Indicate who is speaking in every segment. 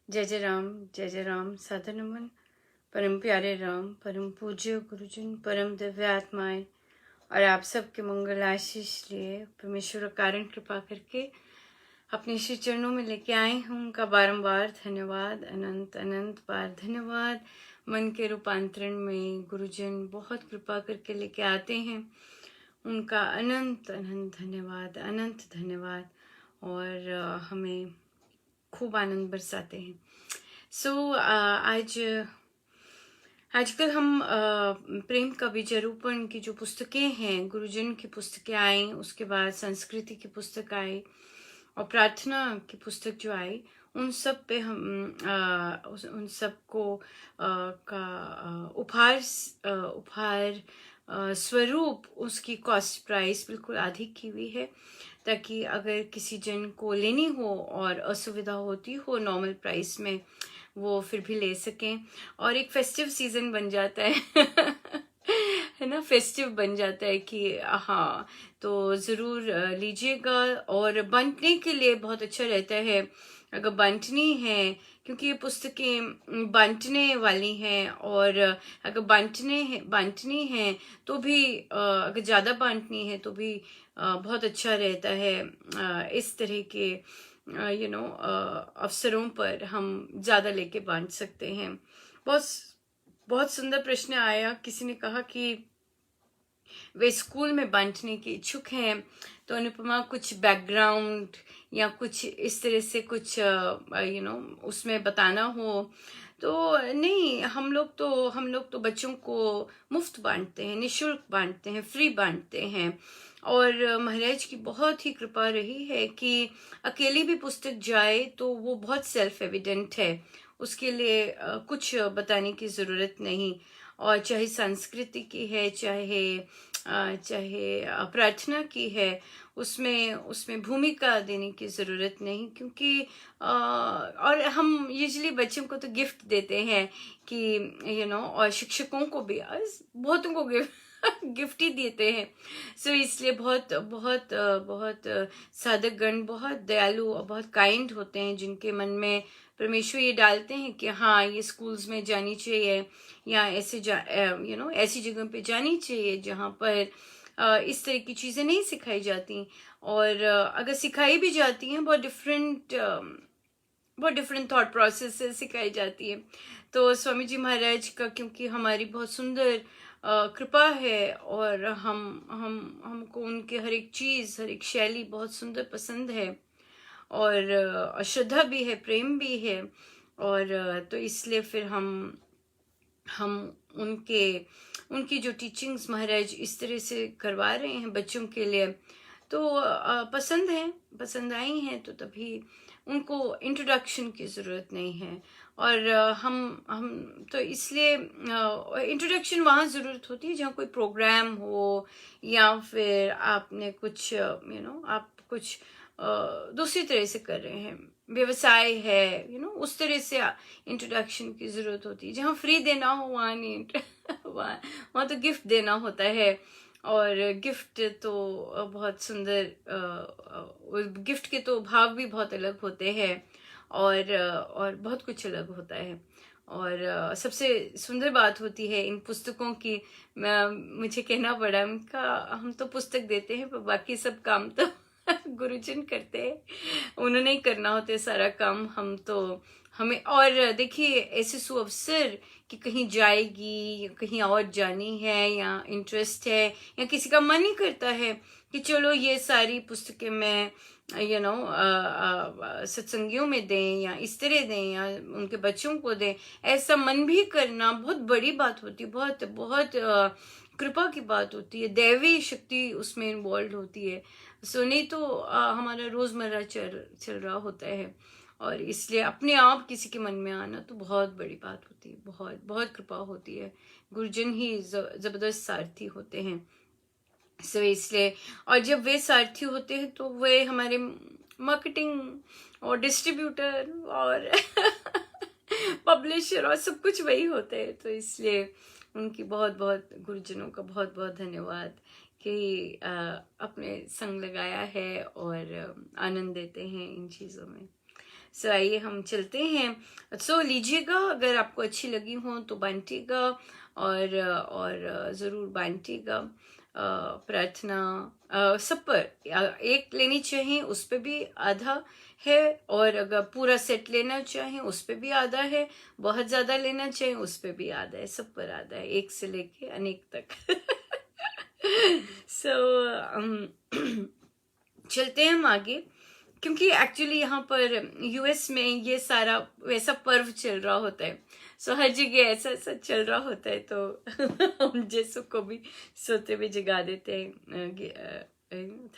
Speaker 1: जय जय राम साधु नमन। परम प्यारे राम, परम पूज्य गुरुजन, परम दिव्य आत्माएं और आप सबके मंगल आशीष लिए परमेश्वर कारण कृपा करके अपने श्री चरणों में लेके आए हूँ। उनका बारंबार धन्यवाद, अनंत अनंत बार धन्यवाद। मन के रूपांतरण में गुरुजन बहुत कृपा करके लेके आते हैं, उनका अनंत अनंत धन्यवाद, अनंत धन्यवाद। और हमें खूब आनंद बरसाते हैं। आजकल हम प्रेम का बीजारोपण की जो पुस्तकें हैं, गुरुजन की पुस्तकें आई, उसके बाद संस्कृति की पुस्तक आई और प्रार्थना की पुस्तक जो आई, उन सब पे हम उन सब को का उपहार स्वरूप उसकी कॉस्ट प्राइस बिल्कुल आधी की हुई है, ताकि अगर किसी जन को लेनी हो और असुविधा होती हो नॉर्मल प्राइस में, वो फिर भी ले सकें। और एक फेस्टिव सीजन बन जाता है है ना, फेस्टिव बन जाता है कि हाँ, तो ज़रूर लीजिएगा। और बांटने के लिए बहुत अच्छा रहता है अगर बांटनी है, क्योंकि ये पुस्तकें बांटने वाली हैं। और अगर बांटनी है तो भी अगर ज़्यादा बांटनी है तो भी बहुत अच्छा रहता है। इस तरह के अवसरों पर हम ज़्यादा लेके बांट सकते हैं। बहुत बहुत सुंदर प्रश्न आया। किसी ने कहा कि वे स्कूल में बांटने के इच्छुक हैं, तो अनुपमा कुछ बैकग्राउंड या कुछ इस तरह से कुछ उसमें बताना हो तो नहीं। हम लोग तो बच्चों को मुफ्त बांटते हैं, निशुल्क बांटते हैं, फ्री बांटते हैं। और महाराज की बहुत ही कृपा रही है कि अकेली भी पुस्तक जाए तो वो बहुत सेल्फ एविडेंट है, उसके लिए कुछ बताने की ज़रूरत नहीं। और चाहे संस्कृति की है, चाहे प्रार्थना की है, उसमें भूमिका देने की ज़रूरत नहीं, क्योंकि और हम यूजली बच्चों को तो गिफ्ट देते हैं कि और शिक्षकों को भी, बहुतों को गिफ्ट ही देते हैं। सो इसलिए बहुत बहुत बहुत साधक गण बहुत दयालु और बहुत काइंड होते हैं, जिनके मन में परमेश्वर ये डालते हैं कि हाँ, ये स्कूल्स में जानी चाहिए या ऐसी जगह पे जानी चाहिए जहाँ पर इस तरह की चीज़ें नहीं सिखाई जाती। और अगर सिखाई भी जाती हैं, बहुत डिफरेंट थॉट प्रोसेस से सिखाई जाती है। तो स्वामी जी महाराज का क्योंकि हमारी बहुत सुंदर कृपा है, और हमको उनके हर एक चीज़, हर एक शैली बहुत सुंदर पसंद है। और श्रद्धा भी है, प्रेम भी है। और तो इसलिए फिर हम उनकी जो टीचिंग्स महाराज इस तरह से करवा रहे हैं बच्चों के लिए, तो पसंद आई हैं, तो तभी उनको इंट्रोडक्शन की ज़रूरत नहीं है। और हम तो इसलिए इंट्रोडक्शन वहाँ ज़रूरत होती है जहाँ कोई प्रोग्राम हो, या फिर आपने कुछ आप कुछ दूसरी तरह से कर रहे हैं, व्यवसाय है, उस तरह से इंट्रोडक्शन की ज़रूरत होती है। जहाँ फ्री देना हो वहाँ नहीं वहाँ तो गिफ्ट देना होता है। और गिफ्ट तो बहुत सुंदर, गिफ्ट के तो भाव भी बहुत अलग होते हैं, और बहुत कुछ अलग होता है। और सबसे सुंदर बात होती है इन पुस्तकों की, मुझे कहना पड़ा उनका, हम तो पुस्तक देते हैं पर बाकी सब काम तो गुरुजन करते हैं, उन्होंने ही करना होता है सारा काम। हमें और देखिए, ऐसे सुअवसर कि कहीं जाएगी या कहीं और जानी है या इंटरेस्ट है, या किसी का मन ही करता है कि चलो ये सारी पुस्तकें मैं सत्संगियों में दें या इस तरह दें या उनके बच्चों को दें, ऐसा मन भी करना बहुत बड़ी बात होती है, बहुत बहुत कृपा की बात होती है, दैवी शक्ति उसमें इन्वॉल्व होती है। सो नहीं तो हमारा रोजमर्रा चल रहा होता है। और इसलिए अपने आप किसी के मन में आना तो बहुत बड़ी बात होती है, बहुत बहुत कृपा होती है। गुरुजन ही जबरदस्त सारथी होते हैं। सो इसलिए, और जब वे सारथी होते हैं तो वे हमारे मार्केटिंग और डिस्ट्रीब्यूटर और पब्लिशर और सब कुछ वही होते हैं। तो इसलिए उनकी बहुत बहुत, गुरुजनों का बहुत बहुत धन्यवाद कि अपने संग लगाया है और आनंद देते हैं इन चीज़ों में। सो आइए हम चलते हैं। सो लीजिएगा, अगर आपको अच्छी लगी हो तो बांटिएगा और ज़रूर बांटिएगा। प्रार्थना सब पर एक लेनी चाहिए, उस पर भी आधा है, और अगर पूरा सेट लेना चाहें उस पर भी आधा है, बहुत ज़्यादा लेना चाहें उस पर भी आधा है, सब पर आधा है, एक से लेके अनेक तक। सो चलते हैं हम आगे, क्योंकि एक्चुअली यहाँ पर यूएस में ये सारा वैसा पर्व चल रहा होता है। सो हर जगह ऐसा ऐसा चल रहा होता है, तो हम जैसों को भी सोते हुए जगा देते हैं।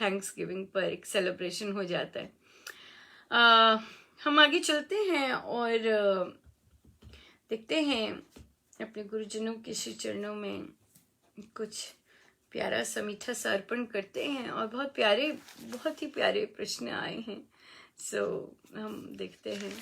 Speaker 1: थैंक्स गिविंग पर एक सेलिब्रेशन हो जाता है। हम आगे चलते हैं और देखते हैं अपने गुरुजनों के श्री चरणों में कुछ प्यारा सा मीठा सा अर्पण करते हैं। और बहुत ही प्यारे प्रश्न आए हैं, सो हम देखते हैं।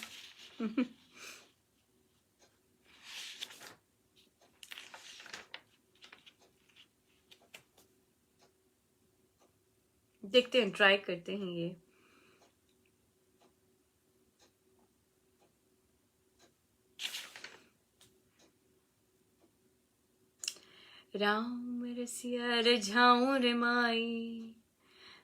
Speaker 1: देखते हैं, ट्राई करते हैं ये। राम रसिया रझाऊं रे माई,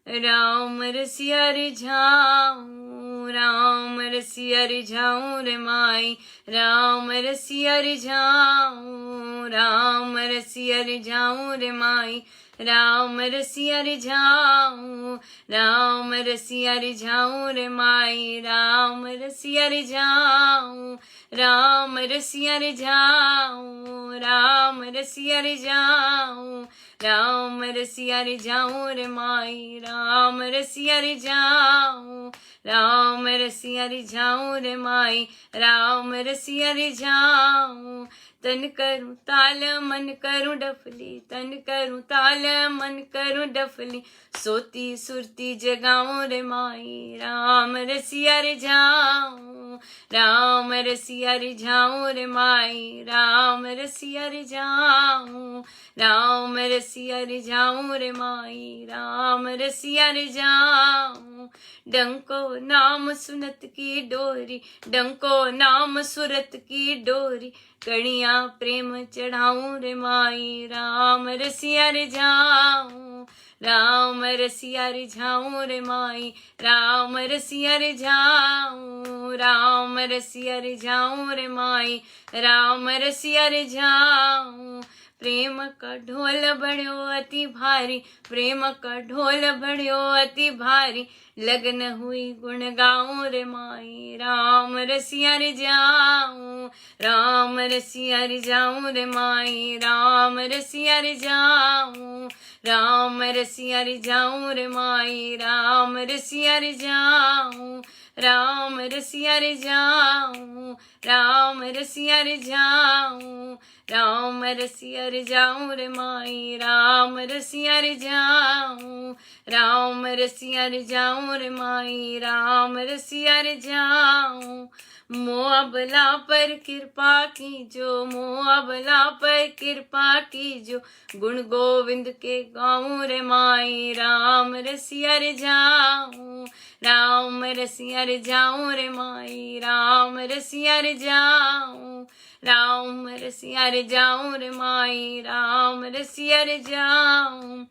Speaker 1: राम रसिया रिझाऊं, राम रसिया रिझाऊं रे माई, राम रसिया रिझाऊं, राम रसिया रिझाऊं रे माई, राम रसिया रिझाऊं, राम रसिया रिझाऊं रे माई, राम रसिया रिझाऊं, राम रसिया रिझाऊं, राम रसिया रिझाऊं, राम रसिया रिझाऊं रे माई, राम रसिया रिझाऊं, राम रसिया रिझाऊं रे माई, राम रसिया रिझाऊं। तन करूं ताल मन करूं डफली, तन करूं ताल मन करूं डफली, सोती सुरती जगाऊं रे माई, राम रसिया रिझाऊं, राम रसिया रिझाऊं रे माई, राम रसिया रिझाऊं, राम रसिया रिझाऊं रे माई, राम रसिया रिझाऊं। डंको नाम सुनत की डोरी, डंको नाम सुरत की डोरी, कड़िया प्रेम चढ़ाऊं रे माई, राम रसिया रिझाऊं, राम रसिया रिझाऊं रे माई, राम रसिया रिझाऊं, राम रसिया रिझाऊं रे माई, राम रसिया रिझाऊं। प्रेम का ढोल बढ़ियो अति भारी, प्रेम का ढोल बढ़ियो अति भारी, लगन हुई गुण गाऊं रे माई, राम रसिया रिझाऊं, राम रसिया रिझाऊं रे माई, राम रसिया रिझाऊं, राम रसिया रिझाऊं रे माई, राम रसिया रिझाऊं, राम रसिया रिझाऊं, राम रसिया रिझाऊं, राम रसिया रिझाऊं रे माई, राम रसिया रिझाऊं, राम रसिया रिझाऊं रे माई, राम रसिया रिझाऊं। मोअबला पर कृपा कीजो, मोअबला पर कृपा कीजो, गुण गोविंद के गाऊं रे माई, राम रसिया रिझाऊं, राम रसिया रिझाऊं रे माई, राम रसिया रिझाऊं, राम रसिया रिझाऊं रे माई, राम रसिया रिझाऊं।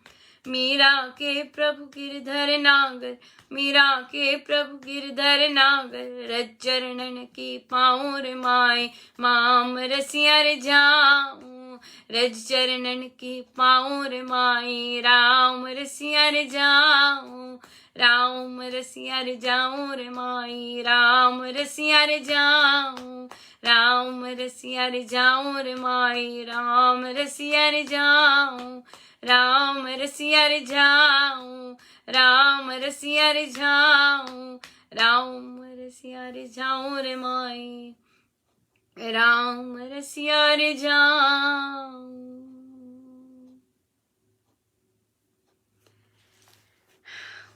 Speaker 1: मीरा के प्रभु गिरधर नागर, मीरा के प्रभु गिरधर नागर, रज चरणन की पाऊं रे माई, माम रसिया रिझाऊं, रज चरणन की पाऊं रे माई, राम रसिया रिझाऊं, राम रसिया रिझाऊं रे माई, राम रसिया रिझाऊं, राम रसिया रिझाऊं रे माई, राम रसिया रिझाऊं, राम रसिया रिझाऊं, राम रसिया रिझाऊं, राम रसिया रिझाऊं रे माई, राम रसिया रिझाऊं।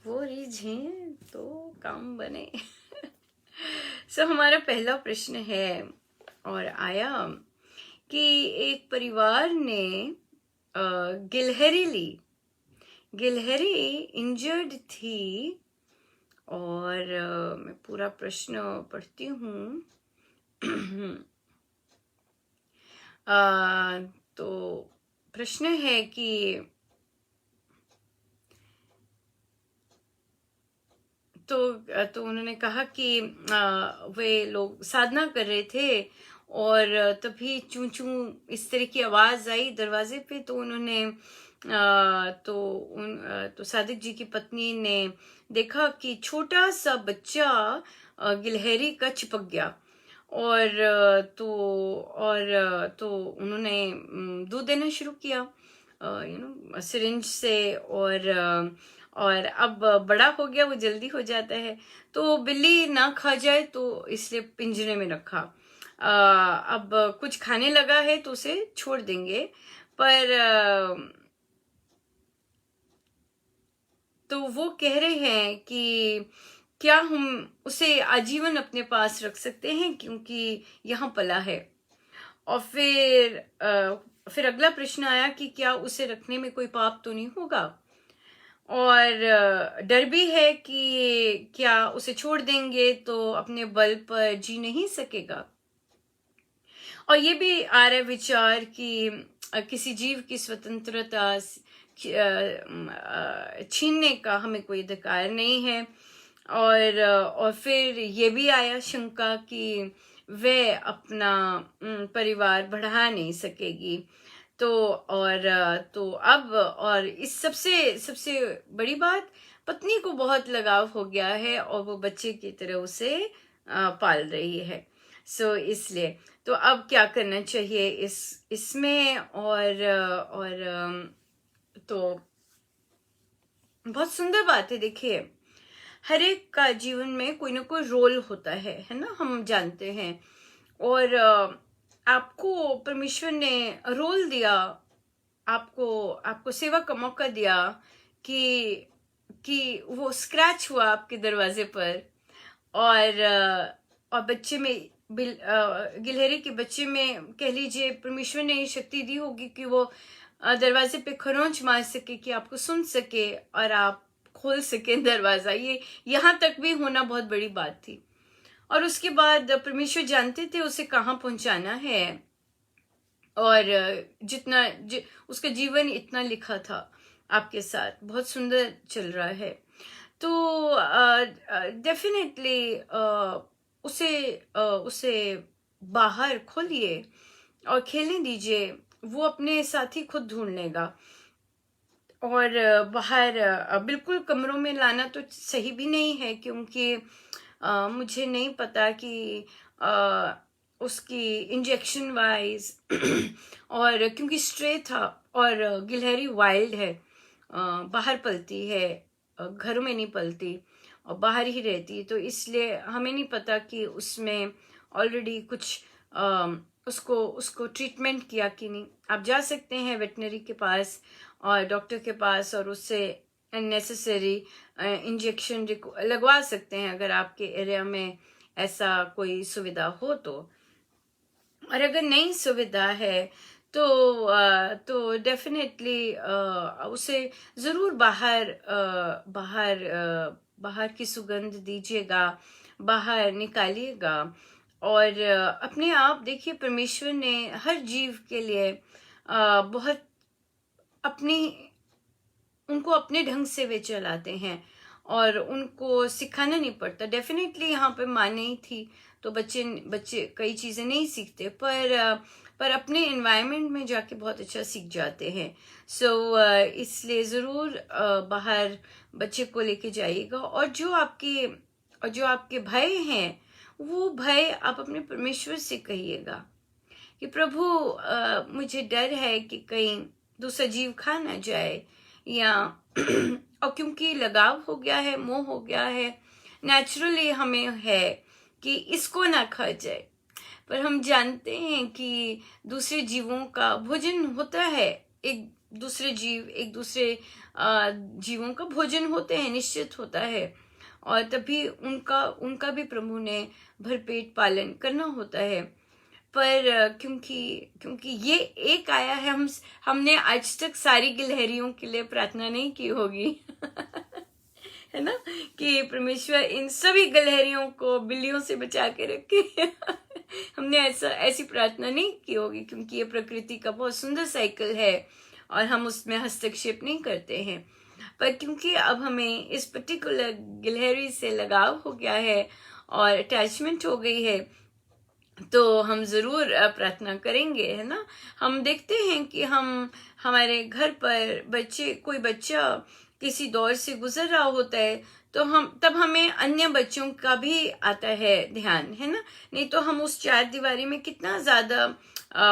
Speaker 1: वो रिझे तो काम बने। सो हमारा पहला प्रश्न है और आया कि एक परिवार ने गिलहरी ली, गिलहरी इंजर्ड थी और मैं पूरा प्रश्न पढ़ती हूँ। तो प्रश्न है कि तो उन्होंने कहा कि वे लोग साधना कर रहे थे और तभी चूं चूं इस तरह की आवाज आई दरवाजे पे। तो उन्होंने तो सादिक जी की पत्नी ने देखा कि छोटा सा बच्चा गिलहरी का चिपक गया। और तो उन्होंने दूध देना शुरू किया सिरिंज से। और अब बड़ा हो गया, वो जल्दी हो जाता है। तो बिल्ली ना खा जाए तो इसलिए पिंजरे में रखा। अब कुछ खाने लगा है तो उसे छोड़ देंगे। पर तो वो कह रहे हैं कि क्या हम उसे आजीवन अपने पास रख सकते हैं क्योंकि यहाँ पला है। और फिर अगला प्रश्न आया कि क्या उसे रखने में कोई पाप तो नहीं होगा। और डर भी है कि क्या उसे छोड़ देंगे तो अपने बल पर जी नहीं सकेगा। और ये भी आ रहा है विचार कि किसी जीव की स्वतंत्रता छीनने का हमें कोई अधिकार नहीं है। और फिर ये भी आया शंका कि वह अपना परिवार बढ़ा नहीं सकेगी। तो अब और इस सबसे सबसे बड़ी बात, पत्नी को बहुत लगाव हो गया है और वो बच्चे की तरह उसे पाल रही है। इसलिए तो अब क्या करना चाहिए इसमें। तो बहुत सुंदर बात है। देखिए, हर एक का जीवन में कोई ना कोई रोल होता है ना, हम जानते हैं। और आपको परमेश्वर ने रोल दिया, आपको सेवा का मौका दिया कि वो स्क्रैच हुआ आपके दरवाजे पर। और बच्चे में गिलहरी के बच्चे में कह लीजिए परमेश्वर ने ये शक्ति दी होगी कि वो दरवाजे पे खरोंच मार सके, कि आपको सुन सके और आप खोल सके दरवाजा। ये यहाँ तक भी होना बहुत बड़ी बात थी। और उसके बाद परमेश्वर जानते थे उसे कहाँ पहुंचाना है। और उसका जीवन इतना लिखा था आपके साथ, बहुत सुंदर चल रहा है। तो डेफिनेटली उसे बाहर खोलिए और खेलने दीजिए, वो अपने साथी खुद ढूंढ लेगा। और बाहर बिल्कुल कमरों में लाना तो सही भी नहीं है, क्योंकि मुझे नहीं पता कि उसकी इंजेक्शन वाइज और क्योंकि स्ट्रे था और गिलहरी वाइल्ड है, बाहर पलती है, घरों में नहीं पलती और बाहर ही रहती, तो इसलिए हमें नहीं पता कि उसमें ऑलरेडी कुछ उसको ट्रीटमेंट किया कि नहीं। आप जा सकते हैं वेटनरी के पास और डॉक्टर के पास और उससे नेसेसरी इंजेक्शन लगवा सकते हैं, अगर आपके एरिया में ऐसा कोई सुविधा हो तो। और अगर नहीं सुविधा है तो डेफिनेटली उसे जरूर बाहर की सुगंध दीजिएगा, बाहर निकालिएगा। और अपने आप देखिए, परमेश्वर ने हर जीव के लिए बहुत उनको अपने ढंग से वे चलाते हैं और उनको सिखाना नहीं पड़ता। डेफिनेटली यहाँ पे माँ नहीं थी तो बच्चे कई चीजें नहीं सीखते, पर अपने एनवायरनमेंट में जाके बहुत अच्छा सीख जाते हैं। इसलिए जरूर बाहर बच्चे को लेके जाइएगा। और जो आपके भय हैं, वो भय आप अपने परमेश्वर से कहिएगा कि प्रभु मुझे डर है कि कहीं दूसरा जीव खा ना जाए, या और क्योंकि लगाव हो गया है, मोह हो गया है, नेचुरली हमें है कि इसको ना खा जाए। पर हम जानते हैं कि दूसरे जीवों का भोजन होता है, एक दूसरे जीवों का भोजन होते हैं, निश्चित होता है। और तभी उनका भी प्रभु ने भरपेट पालन करना होता है। पर क्योंकि ये एक आया है, हमने आज तक सारी गिलहरियों के लिए प्रार्थना नहीं की होगी है ना, कि परमेश्वर इन सभी गिलहरियों को बिल्लियों से बचा के रखे। हमने ऐसी प्रार्थना नहीं की होगी, क्योंकि ये प्रकृति का बहुत सुंदर साइकिल है और हम उसमें हस्तक्षेप नहीं करते हैं। पर क्योंकि अब हमें इस पर्टिकुलर गिलहरी से लगाव हो गया है और अटैचमेंट हो गई है, तो हम जरूर प्रार्थना करेंगे, है ना। हम देखते हैं कि हमारे घर पर कोई बच्चा किसी दौर से गुजर रहा होता है, तो तब हमें अन्य बच्चों का भी आता है ध्यान, है ना। नहीं तो हम उस चार दीवारी में कितना ज्यादा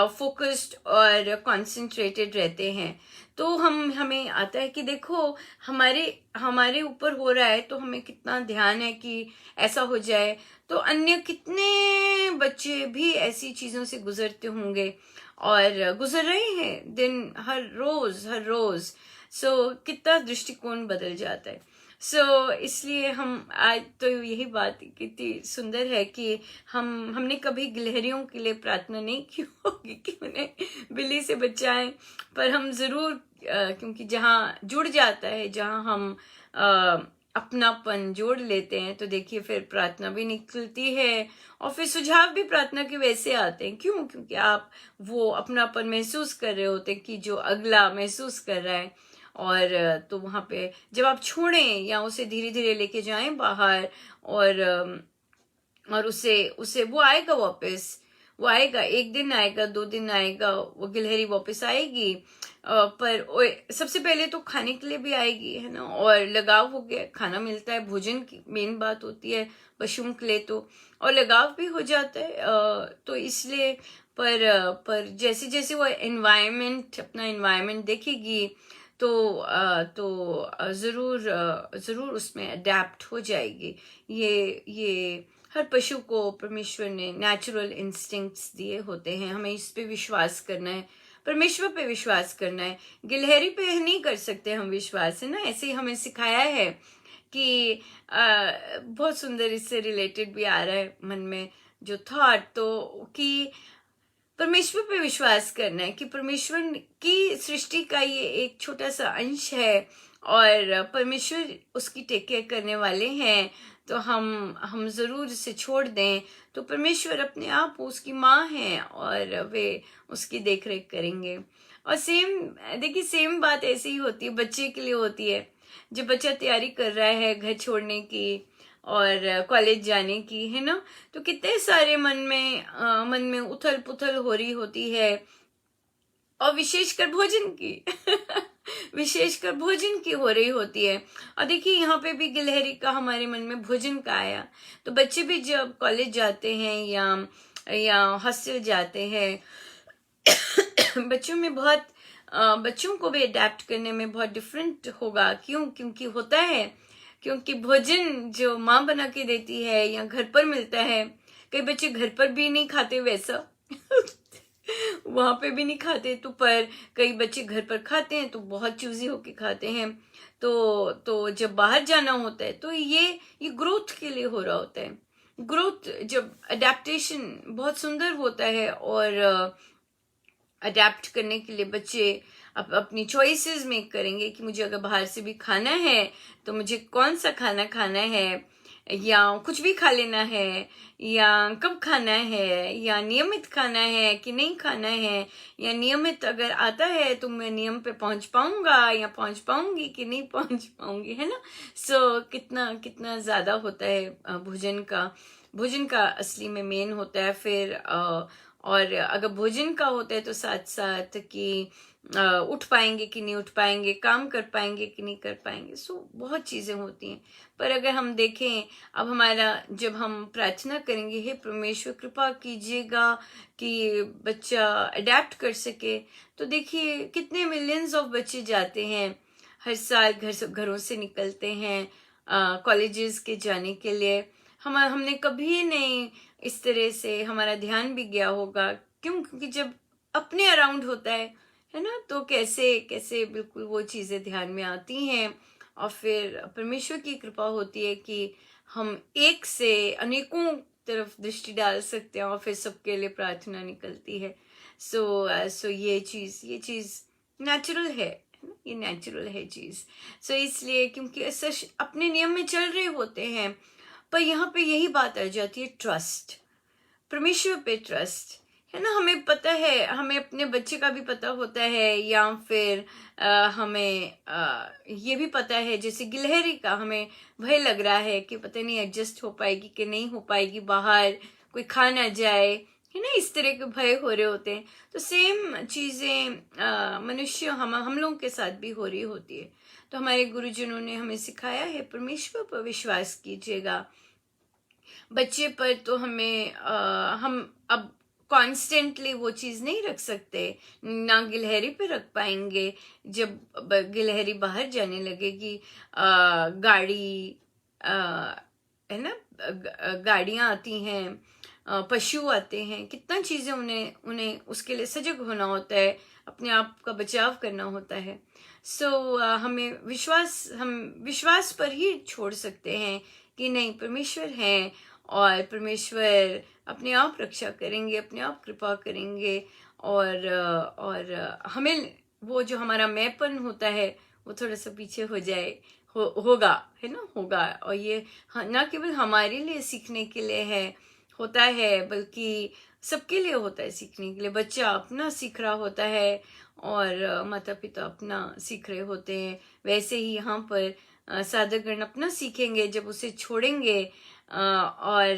Speaker 1: फोकस्ड और कंसंट्रेटेड रहते हैं। तो हमें आता है कि देखो हमारे ऊपर हो रहा है, तो हमें कितना ध्यान है कि ऐसा हो जाए। तो अन्य कितने बच्चे भी ऐसी चीजों से गुजरते होंगे और गुजर रहे हैं दिन, हर रोज। कितना दृष्टिकोण बदल जाता है। इसलिए हम आज तो यही बात कितनी सुंदर है कि हमने कभी गिलहरियों के लिए प्रार्थना नहीं की होगी कि उन्हें बिल्ली से बचाएं, पर हम जरूर क्योंकि जहाँ जुड़ जाता है, जहाँ हम अपनापन जोड़ लेते हैं, तो देखिए फिर प्रार्थना भी निकलती है और फिर सुझाव भी प्रार्थना के वैसे आते हैं। क्यों? क्योंकि आप वो अपनापन महसूस कर रहे होते कि जो अगला महसूस कर रहा है। और तो वहां पे जब आप छोड़ें या उसे धीरे धीरे लेके जाएं बाहर, और उसे वो आएगा वापस, वो आएगा, एक दिन आएगा, 2 दिन आएगा, वो गिलहरी वापस आएगी। पर सबसे पहले तो खाने के लिए भी आएगी, है ना। और लगाव हो गया, खाना मिलता है, भोजन की मेन बात होती है पशुओं के लिए, तो और लगाव भी हो जाता है। तो इसलिए पर जैसे जैसे वो अपना एनवायरनमेंट देखेगी, तो जरूर उसमें अडेप्ट हो जाएगी। ये हर पशु को परमेश्वर ने नेचुरल इंस्टिंक्ट्स दिए होते हैं, हमें इस पे विश्वास करना है, परमेश्वर पे विश्वास करना है। गिलहरी पे नहीं कर सकते हम विश्वास, है ना। ऐसे ही हमें सिखाया है कि बहुत सुंदर इससे रिलेटेड भी आ रहा है मन में जो थॉट, तो कि परमेश्वर पे विश्वास करना है कि परमेश्वर की सृष्टि का ये एक छोटा सा अंश है और परमेश्वर उसकी टेक केयर करने वाले हैं। तो हम जरूर इसे छोड़ दें, तो परमेश्वर अपने आप उसकी माँ है और वे उसकी देखरेख करेंगे। और देखिए सेम बात ऐसी ही होती है, बच्चे के लिए होती है। जब बच्चा तैयारी कर रहा है घर छोड़ने की और कॉलेज जाने की, है ना, तो कितने सारे मन में उथल पुथल हो रही होती है, और विशेषकर भोजन की विशेषकर भोजन की हो रही होती है। और देखिए यहाँ पे भी गिलहरी का हमारे मन में भोजन का आया। तो बच्चे भी जब कॉलेज जाते हैं या हॉस्टल जाते हैं, बच्चों को भी अडेप्ट करने में बहुत डिफरेंट होगा। क्योंकि होता है, क्योंकि भोजन जो माँ बना के देती है या घर पर मिलता है, कई बच्चे घर पर भी नहीं खाते वैसा वहां पे भी नहीं खाते, तो पर कई बच्चे घर पर खाते हैं, तो बहुत चूजी होके खाते हैं। तो जब बाहर जाना होता है, तो ये ग्रोथ के लिए हो रहा होता है। ग्रोथ, जब अडेप्टेशन बहुत सुंदर होता है, और अडेप्ट करने के लिए बच्चे अपनी चॉइसेस मेक करेंगे कि मुझे अगर बाहर से भी खाना है, तो मुझे कौन सा खाना खाना है, या कुछ भी खा लेना है, या कब खाना है, या नियमित खाना है कि नहीं खाना है, या नियमित अगर आता है तो मैं नियम पे पहुंच पाऊंगा या पहुंच पाऊंगी कि नहीं पहुंच पाऊंगी, है ना। कितना कितना ज्यादा होता है भोजन का असली में मेन होता है। फिर और अगर भोजन का होता है, तो साथ साथ कि उठ पाएंगे कि नहीं उठ पाएंगे, काम कर पाएंगे कि नहीं कर पाएंगे। बहुत चीजें होती हैं। पर अगर हम देखें, अब जब हम प्रार्थना करेंगे, हे परमेश्वर कृपा कीजिएगा कि बच्चा अडेप्ट कर सके, तो देखिए कितने मिलियंस ऑफ बच्चे जाते हैं हर साल, घरों से निकलते हैं कॉलेजेस के जाने के लिए। हमने कभी नहीं इस तरह से हमारा ध्यान भी गया होगा। क्योंकि जब अपने अराउंड होता है ना, तो कैसे कैसे बिल्कुल वो चीजें ध्यान में आती हैं। और फिर परमेश्वर की कृपा होती है कि हम एक से अनेकों तरफ दृष्टि डाल सकते हैं और फिर सबके लिए प्रार्थना निकलती है। सो ये चीज नेचुरल है, है ना, ये नेचुरल है चीज। सो इसलिए क्योंकि ऐसा अपने नियम में चल रहे होते हैं, पर यहाँ पे यही बात आ जाती है, ट्रस्ट, परमेश्वर पे ट्रस्ट, है ना। हमें पता है, हमें अपने बच्चे का भी पता होता है, या फिर हमें ये भी पता है, जैसे गिलहरी का हमें भय लग रहा है कि पता नहीं एडजस्ट हो पाएगी कि नहीं हो पाएगी, बाहर कोई खा ना जाए, है ना, इस तरह के भय हो रहे होते हैं। तो सेम चीजें मनुष्य हम लोगों के साथ भी हो रही होती है। तो हमारे गुरुजनों ने हमें सिखाया है, परमेश्वर पर विश्वास कीजिएगा। बच्चे पर तो हम अब कॉन्स्टेंटली वो चीज नहीं रख सकते, ना गिलहरी पे रख पाएंगे। जब गिलहरी बाहर जाने लगेगी, गाड़ी, है ना, गाड़ियां आती हैं, पशु आते हैं, कितना चीजें उन्हें उन्हें उसके लिए सजग होना होता है, अपने आप का बचाव करना होता है। सो हम विश्वास पर ही छोड़ सकते हैं कि नहीं, परमेश्वर है और परमेश्वर अपने आप रक्षा करेंगे, अपने आप कृपा करेंगे, और हमें वो जो हमारा मैंपन होता है वो थोड़ा सा पीछे हो जाए, होगा, है ना, होगा। और ये ना केवल हमारे लिए सीखने के लिए होता है, बल्कि सबके लिए होता है सीखने के लिए। बच्चा अपना सीख रहा होता है और माता पिता अपना सीख रहे होते हैं। वैसे ही यहाँ पर साधकगण अपना सीखेंगे जब उसे छोड़ेंगे, और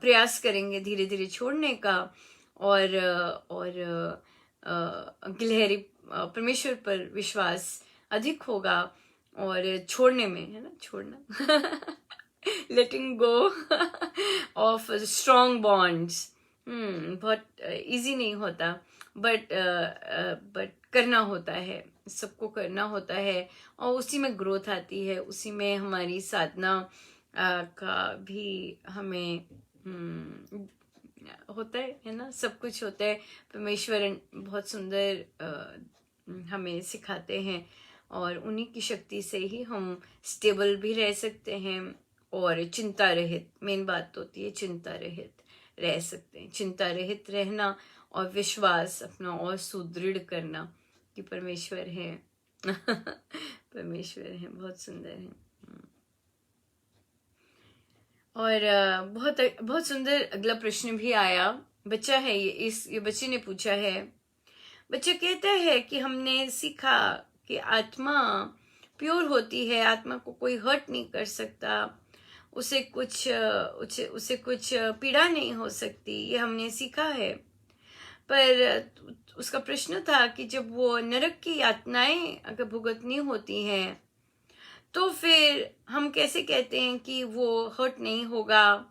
Speaker 1: प्रयास करेंगे धीरे धीरे छोड़ने का, और गिलहरी परमेश्वर पर विश्वास अधिक होगा, और छोड़ने में, है ना, छोड़ना लेटिंग गो ऑफ स्ट्रॉन्ग बॉन्ड्स बहुत इजी नहीं होता, बट करना होता है, सबको करना होता है, और उसी में ग्रोथ आती है, उसी में हमारी साधना का भी हमें होता है ना, सब कुछ होता है। परमेश्वर बहुत सुंदर हमें सिखाते हैं, और उन्हीं की शक्ति से ही हम स्टेबल भी रह सकते हैं, और चिंता रहित, मेन बात होती है चिंता रहित रह सकते हैं। चिंता रहित रहना और विश्वास अपना और सुदृढ़ करना कि परमेश्वर है परमेश्वर है, बहुत सुंदर है। और बहुत बहुत सुंदर अगला प्रश्न भी आया, बच्चा है ये बच्चे ने पूछा है। बच्चा कहता है कि हमने सीखा कि आत्मा प्योर होती है, आत्मा को कोई हर्ट नहीं कर सकता, उसे कुछ पीड़ा नहीं हो सकती, ये हमने सीखा है। पर उसका प्रश्न था कि जब वो नरक की यातनाएं अगर भुगतनी होती हैं, तो फिर हम कैसे कहते हैं कि वो हर्ट नहीं होगा,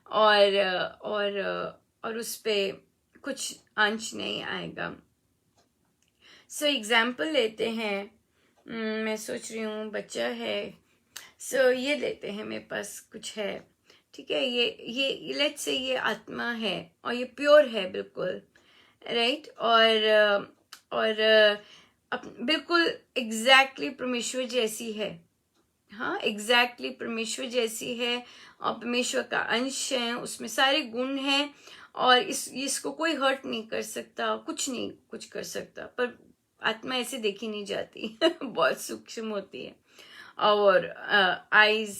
Speaker 1: और उस पे कुछ आंच नहीं आएगा। सो एग्जाम्पल लेते हैं, मैं सोच रही हूँ बच्चा है, सो ये लेते हैं, मेरे पास कुछ है, ठीक है, ये लेट्स से ये आत्मा है और ये प्योर है बिल्कुल, राइट, और बिल्कुल एग्जैक्टली परमेश्वर जैसी है, हाँ, एग्जैक्टली परमेश्वर जैसी है, और परमेश्वर का अंश है, उसमें सारे गुण हैं, और इसको कोई हर्ट नहीं कर सकता, कुछ कर सकता। पर आत्मा ऐसे देखी नहीं जाती बहुत सूक्ष्म होती है, और आईज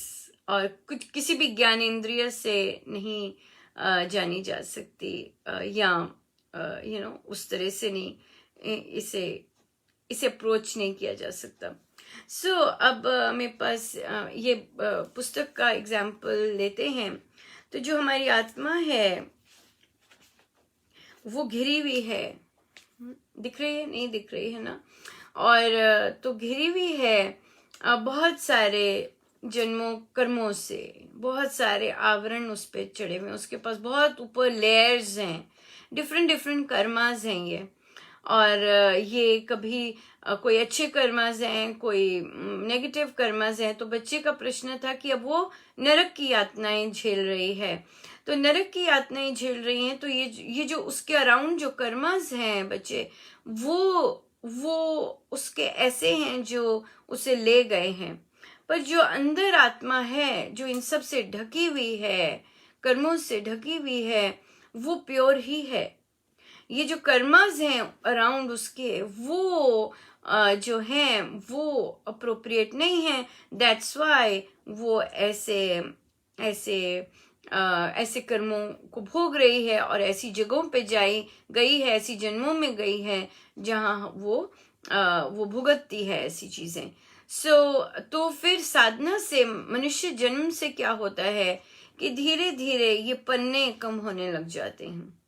Speaker 1: और कुछ किसी भी ज्ञानेंद्रिय से नहीं जानी जा सकती, या उस तरह से नहीं, इसे अप्रोच नहीं किया जा सकता। सो अब मेरे पास ये पुस्तक का एग्जाम्पल लेते हैं। तो जो हमारी आत्मा है वो घिरी हुई है, दिख रही है, नहीं दिख रही है ना, और तो घिरी हुई है बहुत सारे जन्मों कर्मों से, बहुत सारे आवरण उस पे चढ़े हुए, उसके पास बहुत ऊपर लेयर्स हैं, डिफरेंट कर्मास हैं ये, और ये कभी कोई अच्छे कर्मास हैं, कोई नेगेटिव कर्मास हैं। तो बच्चे का प्रश्न था कि अब वो नरक की यातनाएं झेल रही है, तो नरक की यातनाएं झेल रही हैं, तो ये जो उसके अराउंड जो कर्मास हैं बच्चे, वो उसके ऐसे हैं जो उसे ले गए हैं। पर जो अंदर आत्मा है, जो इन सब से ढकी हुई है, कर्मों से ढकी हुई है, वो प्योर ही है। ये जो कर्मास हैं अराउंड उसके, वो जो हैं वो अप्रोप्रिएट नहीं है। दैट्स वाई वो ऐसे ऐसे ऐसे कर्मों को भोग रही है और ऐसी जगहों पे गई है, ऐसी जन्मों में गई है जहाँ वो भुगतती है ऐसी चीजें। तो फिर साधना से, मनुष्य जन्म से क्या होता है कि धीरे धीरे ये पन्ने कम होने लग जाते हैं,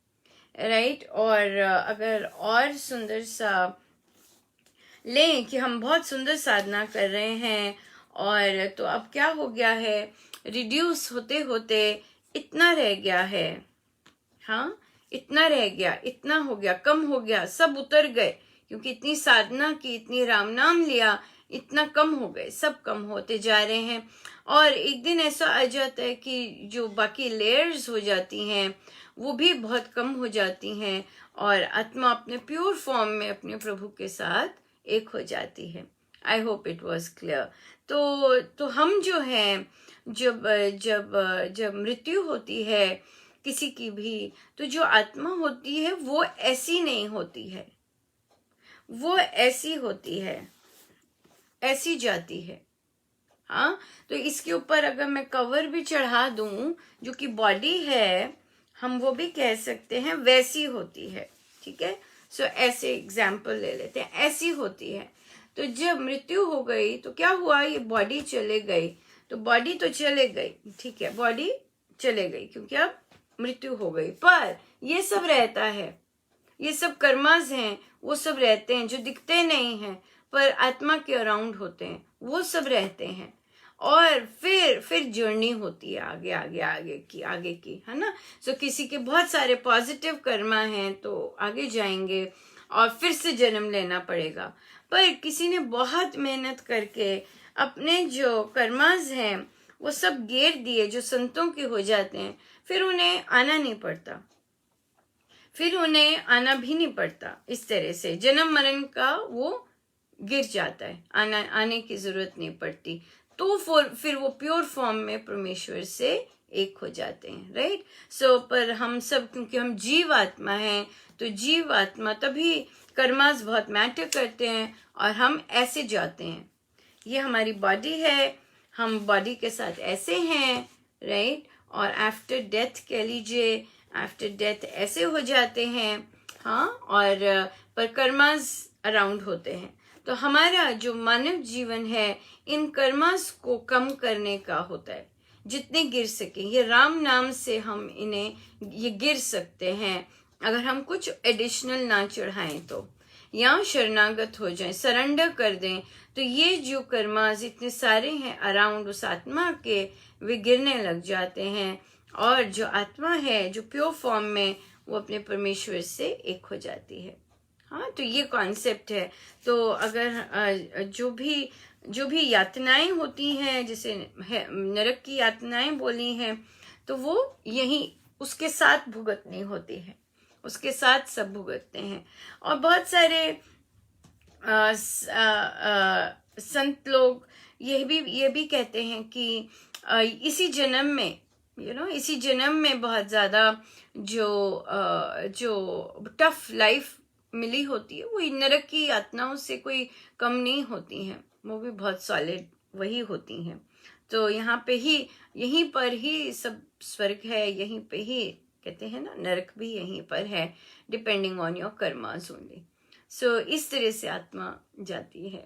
Speaker 1: राइट। और अगर और सुंदर सा लें कि हम बहुत सुंदर साधना कर रहे हैं और तो अब क्या हो गया है, रिड्यूस होते होते इतना रह गया है, हाँ इतना रह गया, इतना हो गया, कम हो गया, सब उतर गए, क्योंकि इतनी साधना की, इतनी राम नाम लिया, इतना कम हो गए, सब कम होते जा रहे हैं। और एक दिन ऐसा आ जाता है कि जो बाकी लेयर्स हो जाती हैं वो भी बहुत कम हो जाती हैं और आत्मा अपने प्योर फॉर्म में अपने प्रभु के साथ एक हो जाती है। आई होप इट वॉज क्लियर। तो हम जो हैं, जब जब जब मृत्यु होती है किसी की भी, तो जो आत्मा होती है वो ऐसी नहीं होती है, वो ऐसी होती है, ऐसी जाती है। हाँ, तो इसके ऊपर अगर मैं कवर भी चढ़ा दूं, जो कि बॉडी है, हम वो भी कह सकते हैं वैसी होती है, ठीक है। सो ऐसे एग्जाम्पल ले लेते हैं, ऐसी होती है। तो जब मृत्यु हो गई तो क्या हुआ, ये बॉडी चले गई, तो बॉडी तो चले गई, ठीक है, बॉडी चले गई क्योंकि अब मृत्यु हो गई, पर ये सब रहता है, ये सब कर्मास हैं, वो सब रहते हैं जो दिखते नहीं हैं पर आत्मा के अराउंड होते हैं, वो सब रहते हैं। और फिर जर्नी होती है आगे आगे आगे की, है ना। सो किसी के बहुत सारे पॉजिटिव कर्मा हैं तो आगे जाएंगे और फिर से जन्म लेना पड़ेगा, पर किसी ने बहुत मेहनत करके अपने जो कर्मास हैं वो सब गेर दिए, जो संतों के हो जाते हैं, फिर उन्हें आना नहीं पड़ता, फिर उन्हें आना भी नहीं पड़ता। इस तरह से जन्म मरण का वो गिर जाता है, आने की जरूरत नहीं पड़ती। तो फिर वो प्योर फॉर्म में परमेश्वर से एक हो जाते हैं, राइट। सो पर हम सब, क्योंकि हम जीव आत्मा हैं, तो जीव आत्मा तभी कर्मास बहुत मैटर करते हैं और हम ऐसे जाते हैं। ये हमारी बॉडी है, हम बॉडी के साथ ऐसे हैं, राइट। और आफ्टर डेथ कह लीजिए, आफ्टर डेथ ऐसे हो जाते हैं, हाँ। और पर कर्मास अराउंड होते हैं। तो हमारा जो मानव जीवन है इन कर्मास को कम करने का होता है, जितने गिर सके। ये राम नाम से हम इन्हें ये गिर सकते हैं अगर हम कुछ एडिशनल ना चढ़ाएं तो, या शरणागत हो जाएं, सरेंडर कर दें, तो ये जो कर्मास इतने सारे हैं अराउंड उस आत्मा के, वे गिरने लग जाते हैं और जो आत्मा है जो प्योर फॉर्म में, वो अपने परमेश्वर से एक हो जाती है। हाँ, तो ये कॉन्सेप्ट है। तो अगर जो भी यातनाएं होती हैं, जैसे नरक की यातनाएं बोली हैं, तो वो यही उसके साथ भुगतनी होती है, उसके साथ सब भुगतते हैं। और बहुत सारे संत लोग ये भी कहते हैं कि इसी जन्म में, इसी जन्म में बहुत ज्यादा जो टफ लाइफ मिली होती है, वो नरक की यातनाओं से कोई कम नहीं होती हैं, वो भी बहुत सॉलिड वही होती हैं। तो यहाँ पे ही, यहीं पर ही सब स्वर्ग है, यहीं पे ही कहते हैं ना, नरक भी यहीं पर है, depending on your karmas only. So इस तरह से आत्मा जाती है।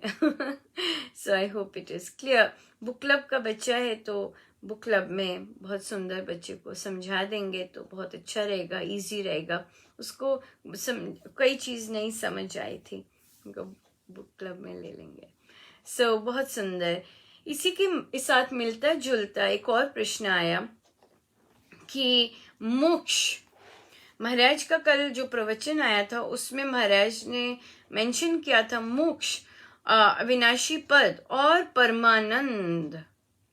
Speaker 1: So I hope it is clear. Book club का बच्चा है तो बुक क्लब में बहुत सुंदर बच्चे को समझा देंगे तो बहुत अच्छा रहेगा, इजी रहेगा। उसको कई चीज नहीं समझ आई थी, उनको बुक क्लब में ले लेंगे। सो बहुत सुंदर। इसी के साथ मिलता जुलता एक और प्रश्न आया कि मोक्ष, महाराज का कल जो प्रवचन आया था उसमें महाराज ने मेंशन किया था मोक्ष, अविनाशी पद और परमानंद।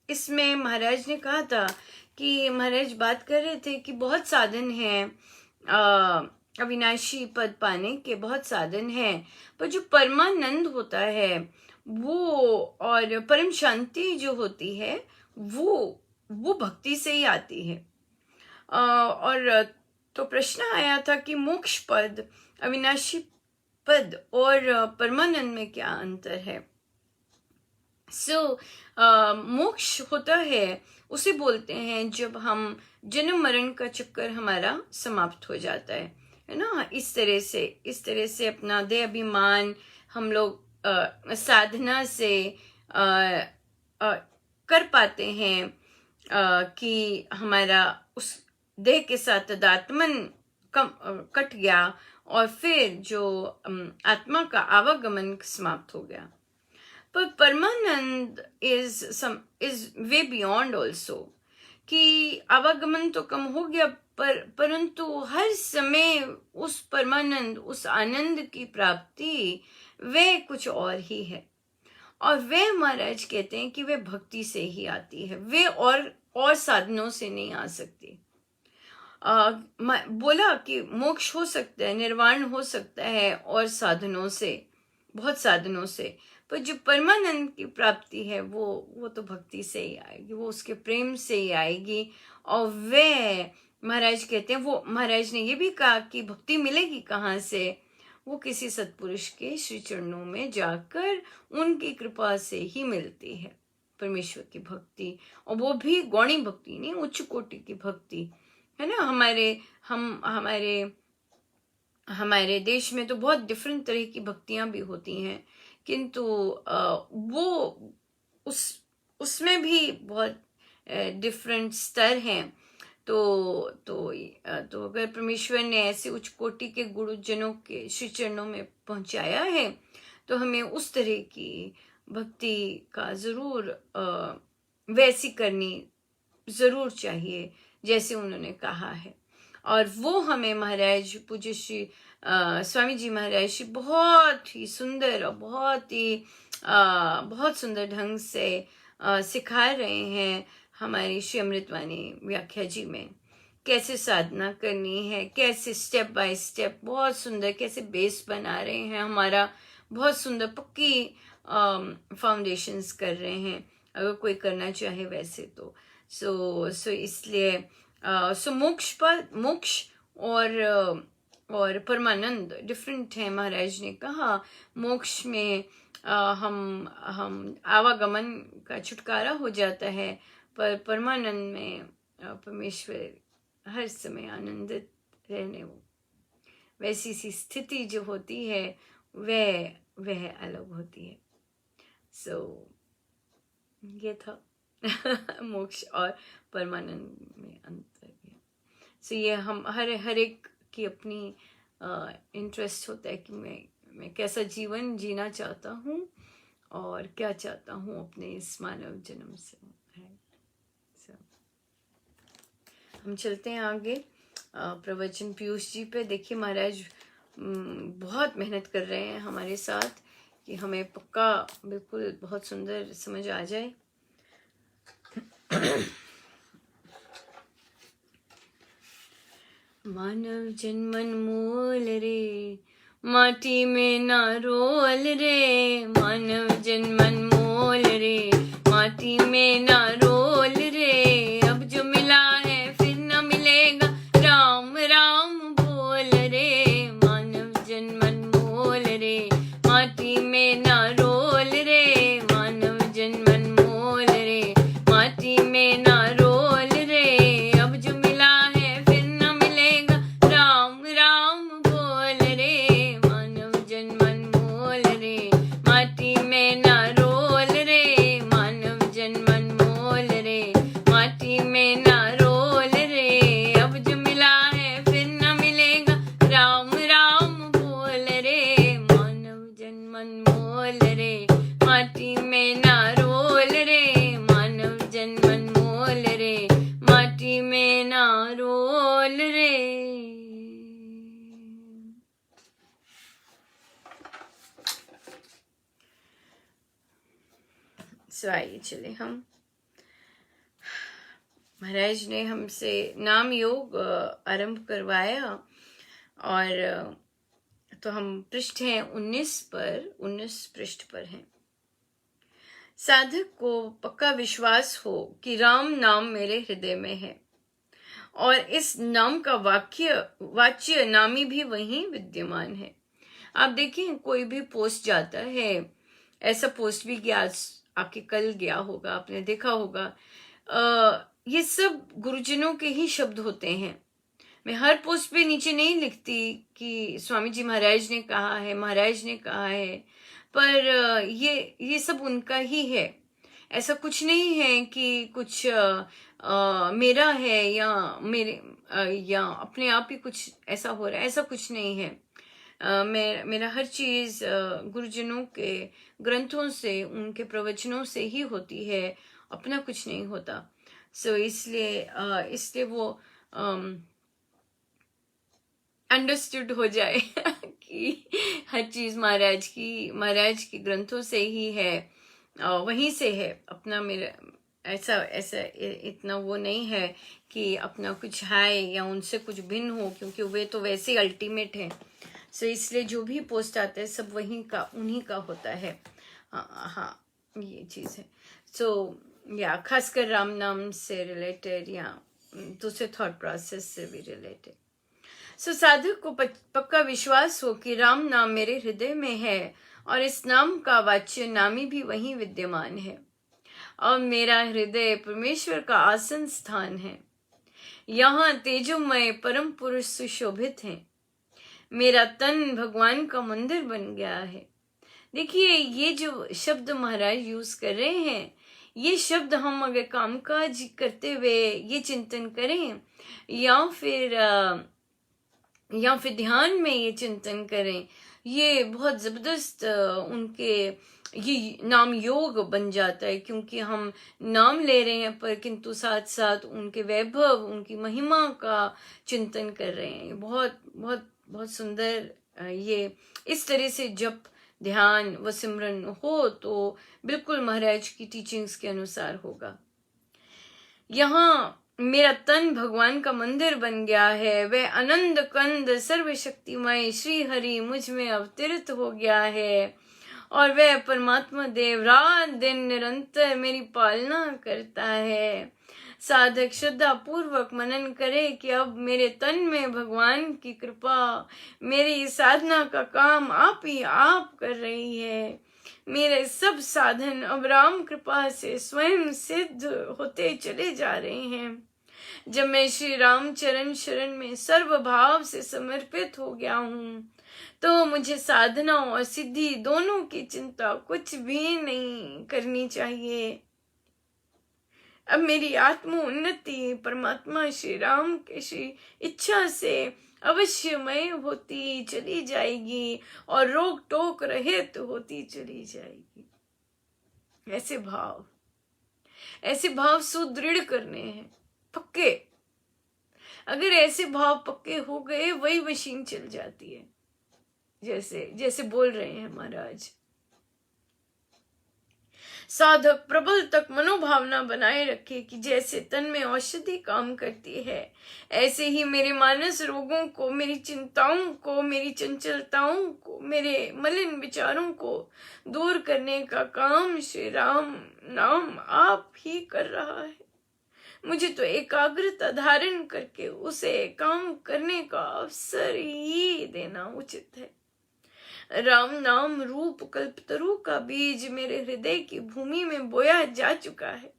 Speaker 1: इसमें महाराज ने कहा था कि महाराज बात कर रहे थे कि बहुत साधन हैं, अविनाशी पद पाने के बहुत साधन हैं, पर जो परमानंद होता है वो, और परम शांति जो होती है वो भक्ति से ही आती है। और तो प्रश्न आया था कि मोक्ष पद, अविनाशी पद और परमानंद में क्या अंतर है। मोक्ष होता है, उसे बोलते हैं जब हम जन्म मरण का चक्कर हमारा समाप्त हो जाता है ना। इस तरह से अपना देह अभिमान हम लोग साधना से कर पाते हैं कि हमारा उस देह के साथ तादात्म्य कट गया और फिर जो आत्मा का आवागमन समाप्त हो गया। पर परमानंद इज वे बियॉन्ड ऑल्सो, कि आवागमन तो कम हो गया परंतु हर समय उस परमानंद, उस आनंद की प्राप्ति वे कुछ और ही है। और वे महाराज कहते हैं कि वे भक्ति से ही आती है, वे और साधनों से नहीं आ सकती। बोला कि मोक्ष हो सकता है, निर्वाण हो सकता है और साधनों से, बहुत साधनों से, पर जो परमानंद की प्राप्ति है वो तो भक्ति से ही आएगी, वो उसके प्रेम से ही आएगी। और वे महाराज कहते हैं, वो महाराज ने ये भी कहा कि भक्ति मिलेगी कहाँ से, वो किसी सत्पुरुष के श्री चरणों में जाकर उनकी कृपा से ही मिलती है परमेश्वर की भक्ति। और वो भी गौणी भक्ति नहीं, उच्च कोटि की भक्ति है ना। हमारे देश में तो बहुत डिफरेंट तरह की भक्तियां भी होती हैं, किंतु वो उसमें भी बहुत डिफरेंट स्तर हैं। तो अगर परमेश्वर ने ऐसे उच्च कोटि के गुरुजनों के श्री चरणों में पहुंचाया है तो हमें उस तरह की भक्ति का जरूर वैसी करनी जरूर चाहिए जैसे उन्होंने कहा है। और वो हमें महाराज पूज्य श्री स्वामी जी महाराज श्री बहुत ही सुंदर और बहुत सुंदर ढंग से सिखा रहे हैं हमारी श्री अमृतवाणी व्याख्या जी में, कैसे साधना करनी है, कैसे स्टेप बाय स्टेप बहुत सुंदर कैसे बेस बना रहे हैं, हमारा बहुत सुंदर पक्की फाउंडेशंस कर रहे हैं अगर कोई करना चाहे वैसे तो। सो इसलिए मोक्ष और परमानंद डिफरेंट है। महाराज ने कहा मोक्ष में हम आवागमन का छुटकारा हो जाता है, पर परमानंद में परमेश्वर हर समय आनंदित रहने, वैसी सी स्थिति जो होती है वह अलग होती है। ये था मोक्ष और परमानंद में अंतर है। ये हम हर एक की अपनी इंटरेस्ट होता है कि मैं कैसा जीवन जीना चाहता हूँ और क्या चाहता हूँ अपने इस मानव जन्म से है। हम चलते हैं आगे प्रवचन पीयूष जी पे। देखिए महाराज बहुत मेहनत कर रहे हैं हमारे साथ कि हमें पक्का बिल्कुल बहुत सुंदर समझ आ जाए। मानव जन्मन मोल रे, माटी में ना रोल रे, मानव जन्मन मोल रे, माटी में ना रोल रे, अब जो मिला है फिर ना मिलेगा, राम राम बोल रे, मानव जन्मन मोल रे, माटी में ना रोल रे, मानव जन्मन मोल रे, माटी में ना रोल रे, अब जो मिला है फिर ना मिलेगा, राम राम बोल रे, मानव जन्मन मोल रे, माटी में ना रोल रे, मानव जन्मन मोल रे, माटी में ना रोल रे, अब जो मिला है फिर ना मिलेगा, राम राम बोल रे, मानव जन्मन मोल रे, माटी में ना रोल रे, मानव जन्मन मोल रे, माटी में ना रोल रे। आइए चले हम, महाराज ने हमसे नाम योग आरंभ करवाया और तो हम पृष्ठ हैं 19 पृष्ठ पर हैं। साधक को पक्का विश्वास हो कि राम नाम मेरे हृदय में है और इस नाम का वाच्य नामी भी वहीं विद्यमान है। आप देखिए, कोई भी पोस्ट जाता है, ऐसा पोस्ट भी गया, आपके कल गया होगा, आपने देखा होगा, ये सब गुरुजनों के ही शब्द होते हैं। मैं हर पोस्ट पे नीचे नहीं लिखती कि स्वामी जी महाराज ने कहा है, महाराज ने कहा है, पर ये सब उनका ही है। ऐसा कुछ नहीं है कि कुछ मेरा है या या अपने आप ही कुछ ऐसा हो रहा है, ऐसा कुछ नहीं है। मेरा हर चीज गुरुजनों के ग्रंथों से, उनके प्रवचनों से ही होती है, अपना कुछ नहीं होता। इसलिए वो अंडरस्टूड हो जाए कि हर चीज महाराज के ग्रंथों से ही है, वहीं से है। अपना मेरा ऐसा ऐसा इतना वो नहीं है कि अपना कुछ है या उनसे कुछ भिन्न हो, क्योंकि वे तो वैसे अल्टीमेट है। इसलिए जो भी पोस्ट आता है सब उन्हीं का होता है। हाँ, ये चीज है। या खासकर राम नाम से रिलेटेड या दूसरे थॉट प्रोसेस से भी रिलेटेड। साधक को पक्का विश्वास हो कि राम नाम मेरे हृदय में है और इस नाम का वाच्य नामी भी वहीं विद्यमान है, और मेरा हृदय परमेश्वर का आसन स्थान है। यहाँ तेजोमय परम पुरुष सुशोभित हैं। मेरा तन भगवान का मंदिर बन गया है। देखिए, ये जो शब्द महाराज यूज कर रहे हैं, ये शब्द हम अगर कामकाज करते हुए ये चिंतन करें या फिर ध्यान में ये चिंतन करें, ये बहुत जबरदस्त उनके ये नाम योग बन जाता है। क्योंकि हम नाम ले रहे हैं पर किंतु साथ साथ उनके वैभव, उनकी महिमा का चिंतन कर रहे हैं। बहुत बहुत बहुत सुंदर ये इस तरह से जब ध्यान व सिमरन हो तो बिल्कुल महाराज की टीचिंग्स के अनुसार होगा। यहाँ मेरा तन भगवान का मंदिर बन गया है। वह आनंद कंद सर्वशक्तिमय श्री हरि मुझ में अवतरित हो गया है, और वह परमात्मा देव रात दिन निरंतर मेरी पालना करता है। साधक श्रद्धा पूर्वक मनन करे कि अब मेरे तन में भगवान की कृपा मेरी साधना का काम आप ही आप कर रही है। मेरे सब साधन अब राम कृपा से स्वयं सिद्ध होते चले जा रहे हैं। जब मैं श्री राम चरण शरण में सर्व भाव से समर्पित हो गया हूँ, तो मुझे साधना और सिद्धि दोनों की चिंता कुछ भी नहीं करनी चाहिए। अब मेरी आत्म उन्नति परमात्मा श्री राम के श्री इच्छा से अवश्यमय होती चली जाएगी और रोक टोक रहित होती चली जाएगी। ऐसे भाव सुदृढ़ करने हैं, पक्के। अगर ऐसे भाव पक्के हो गए, वही मशीन चल जाती है, जैसे बोल रहे हैं महाराज। साधक प्रबल तक मनोभावना बनाए रखे कि जैसे तन में औषधि काम करती है, ऐसे ही मेरे मानस रोगों को, मेरी चिंताओं को, मेरी चंचलताओं को, मेरे मलिन विचारों को दूर करने का काम श्री राम नाम आप ही कर रहा है। मुझे तो एकाग्रता धारण करके उसे काम करने का अवसर ही देना उचित है। राम नाम रूप कल्पतरु का बीज मेरे हृदय की भूमि में बोया जा चुका है।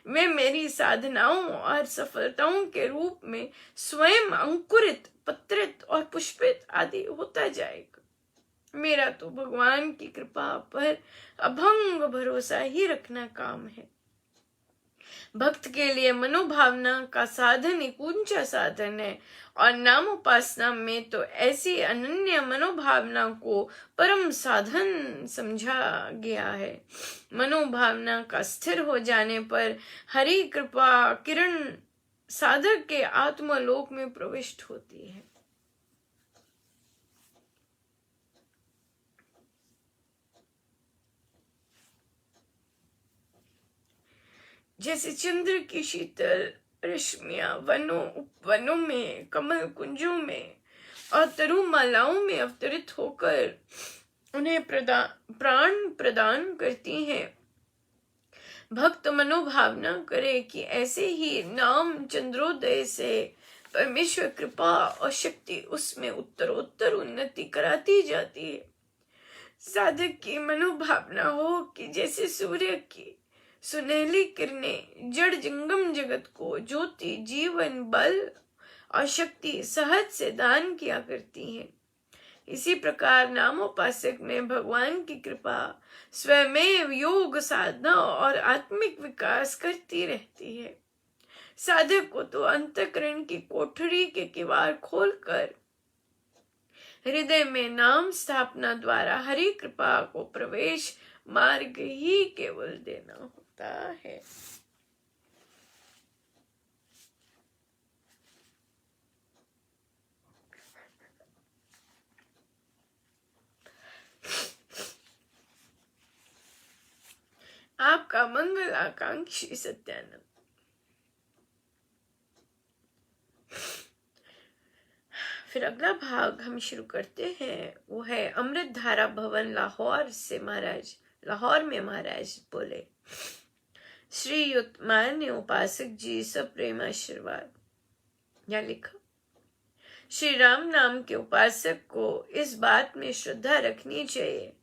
Speaker 1: मैं मेरी साधनाओं और सफलताओं के रूप में स्वयं अंकुरित, पत्रित और पुष्पित आदि होता जाएगा। मेरा तो भगवान की कृपा पर अभंग भरोसा ही रखना काम है। भक्त के लिए मनोभावना का साधन एक ऊंचा साधन है, और नाम उपासना में तो ऐसी अनन्य मनोभावना को परम साधन समझा गया है। मनोभावना का स्थिर हो जाने पर हरि कृपा किरण साधक के आत्मलोक में प्रविष्ट होती है। जैसे चंद्र की शीतल रश्मियां वनों में, कमल कुंजों में और तरु मालाओं में अवतरित होकर उन्हें प्राण प्रदान करती हैं, भक्त मनोभावना करे कि ऐसे ही नाम चंद्रोदय से परमेश्वर कृपा और शक्ति उसमें उत्तरोत्तर उन्नति कराती जाती है। साधक की मनोभावना हो कि जैसे सूर्य की सुनहली किरणें जड़ जंगम जगत को ज्योति, जीवन, बल और शक्ति सहज से दान किया करती हैं, इसी प्रकार नामोपासक में भगवान की कृपा स्वयं योग साधना और आत्मिक विकास करती रहती है। साधक को तो अंतःकरण की कोठरी के किवाड़ खोलकर हृदय में नाम स्थापना द्वारा हरि कृपा को प्रवेश मार्ग ही केवल देना होता है। आपका मंगल आकांक्षी सत्यानंद। फिर अगला भाग हम शुरू करते हैं, वो है अमृत धारा भवन लाहौर से। लाहौर में महाराज बोले, श्री युक्त मान्य उपासक जी सब प्रेम आशीर्वाद। या लिखा, श्री राम नाम के उपासक को इस बात में श्रद्धा रखनी चाहिए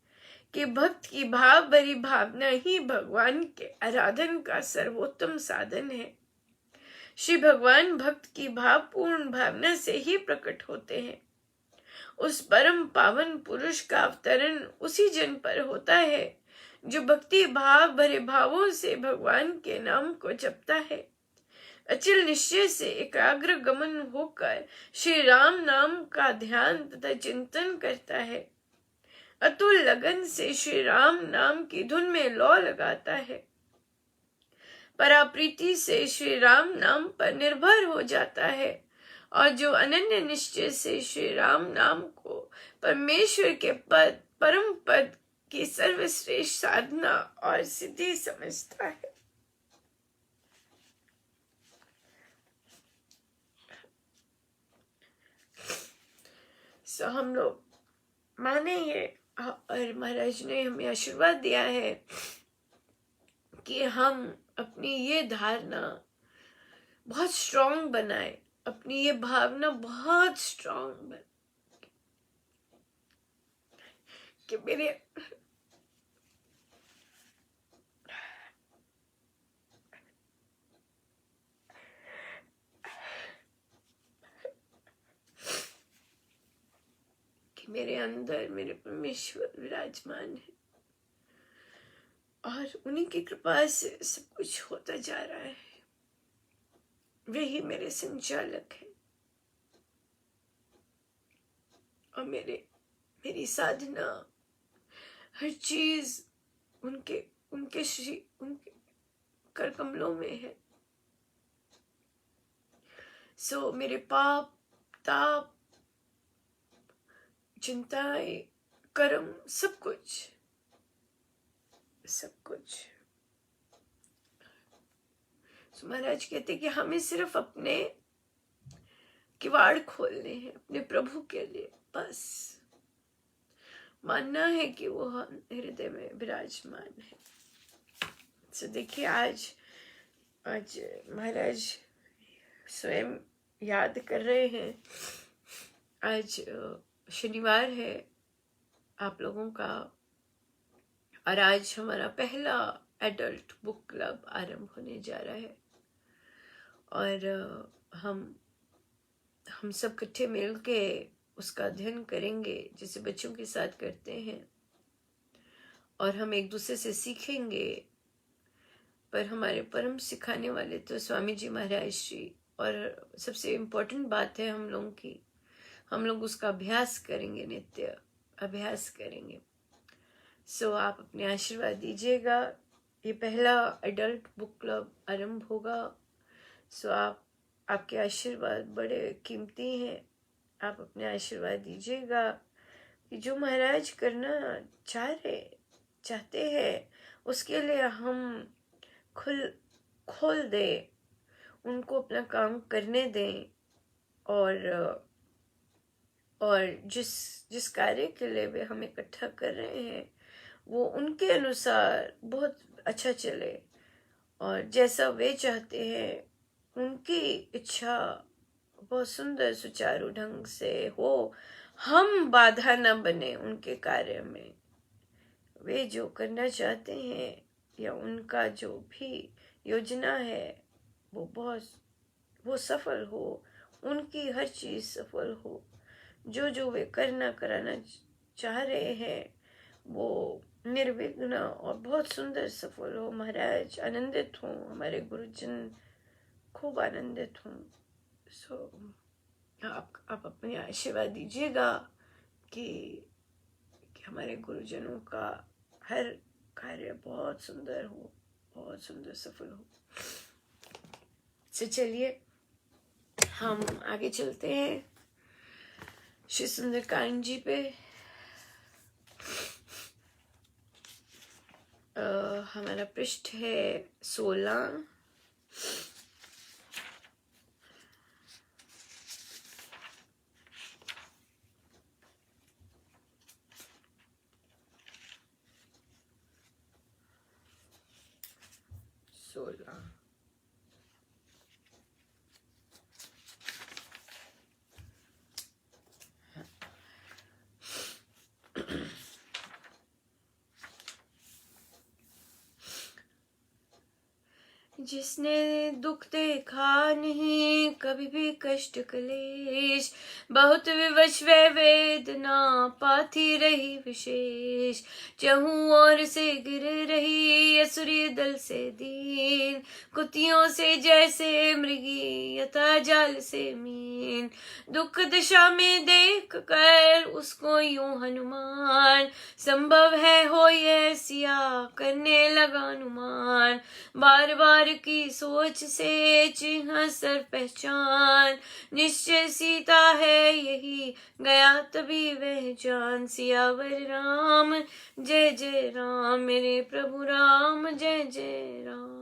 Speaker 1: कि भक्त की भाव भरी भावना ही भगवान के आराधन का सर्वोत्तम साधन है। श्री भगवान भक्त की भावपूर्ण भावना से ही प्रकट होते हैं। उस परम पावन पुरुष का अवतरण उसी जन पर होता है जो भक्ति भाव भरे भावों से भगवान के नाम को जपता है, अचल निश्चय से एकाग्र गमन होकर श्री राम नाम का ध्यान तथा चिंतन करता है, अतुल लगन से श्री राम नाम की धुन में लौ लगाता है, पराप्रीति से श्री राम नाम पर निर्भर हो जाता है, और जो अनन्य निश्चय से श्री राम नाम को परमेश्वर के पद परम पद की सर्वश्रेष्ठ साधना और सिद्धि समझता है। हम लोग माने ये, और महाराज ने हमें आशीर्वाद दिया है कि हम अपनी ये धारणा बहुत स्ट्रांग बनाए, अपनी ये भावना बहुत स्ट्रांग बने कि मेरे अंदर मेरे परमेश्वर विराजमान है और उन्हीं की कृपा से सब कुछ होता जा रहा है। वही मेरे संचालक है और मेरी साधना, हर चीज उनके उनके कर कमलों में है। मेरे पाप ताप चिंताएं कर्म सब कुछ महाराज कहते कि हमें सिर्फ अपने किवाड़ खोलने हैं अपने प्रभु के लिए, बस मानना है कि वो हृदय में विराजमान है। देखिए आज महाराज स्वयं याद कर रहे हैं, आज शनिवार है आप लोगों का, और आज हमारा पहला एडल्ट बुक क्लब आरंभ होने जा रहा है, और हम सब इकट्ठे मिल के उसका अध्ययन करेंगे जैसे बच्चों के साथ करते हैं, और हम एक दूसरे से सीखेंगे। पर हमारे परम सिखाने वाले तो स्वामी जी महाराज जी, और सबसे इम्पोर्टेंट बात है हम लोग उसका अभ्यास करेंगे, नित्य अभ्यास करेंगे। आप अपने आशीर्वाद दीजिएगा। ये पहला एडल्ट बुक क्लब आरंभ होगा। आपके आशीर्वाद बड़े कीमती हैं। आप अपने आशीर्वाद दीजिएगा कि जो महाराज करना चाहते हैं उसके लिए हम खोल दें, उनको अपना काम करने दें, और जिस कार्य के लिए वे हम इकट्ठा कर रहे हैं वो उनके अनुसार बहुत अच्छा चले, और जैसा वे चाहते हैं उनकी इच्छा बहुत सुंदर सुचारू ढंग से हो, हम बाधा न बने उनके कार्य में। वे जो करना चाहते हैं या उनका जो भी योजना है वो सफल हो, उनकी हर चीज सफल हो। जो वे कराना चाह रहे हैं वो निर्विघ्न और बहुत सुंदर सफल हो। महाराज आनंदित हों, हमारे गुरुजन खूब आनंदित हों। आप अपने आशीर्वाद दीजिएगा कि हमारे गुरुजनों का हर कार्य बहुत सुंदर हो, बहुत सुंदर सफल हो। चलिए हम आगे चलते हैं श्री सुंदरकांड जी पे। हमारा पृष्ठ है 16। जिसने दुख देखा नहीं कभी भी कष्ट क्लेश, बहुत विवश वे वेदना पाती रही विशेष। चहु ओर से गिर रही असुरी दल से दीन, कुतियों से जैसे मृगी यथा जाल से मीन। दुख दशा में देख कर उसको यूं हनुमान, संभव है हो ये सिया करने लगा अनुमान। बार बार की सोच से चिन्ह सर पहचान, निश्चय सीता है यही गया तभी वह जान। सियावर राम जय जय राम, मेरे प्रभु राम जय जय राम।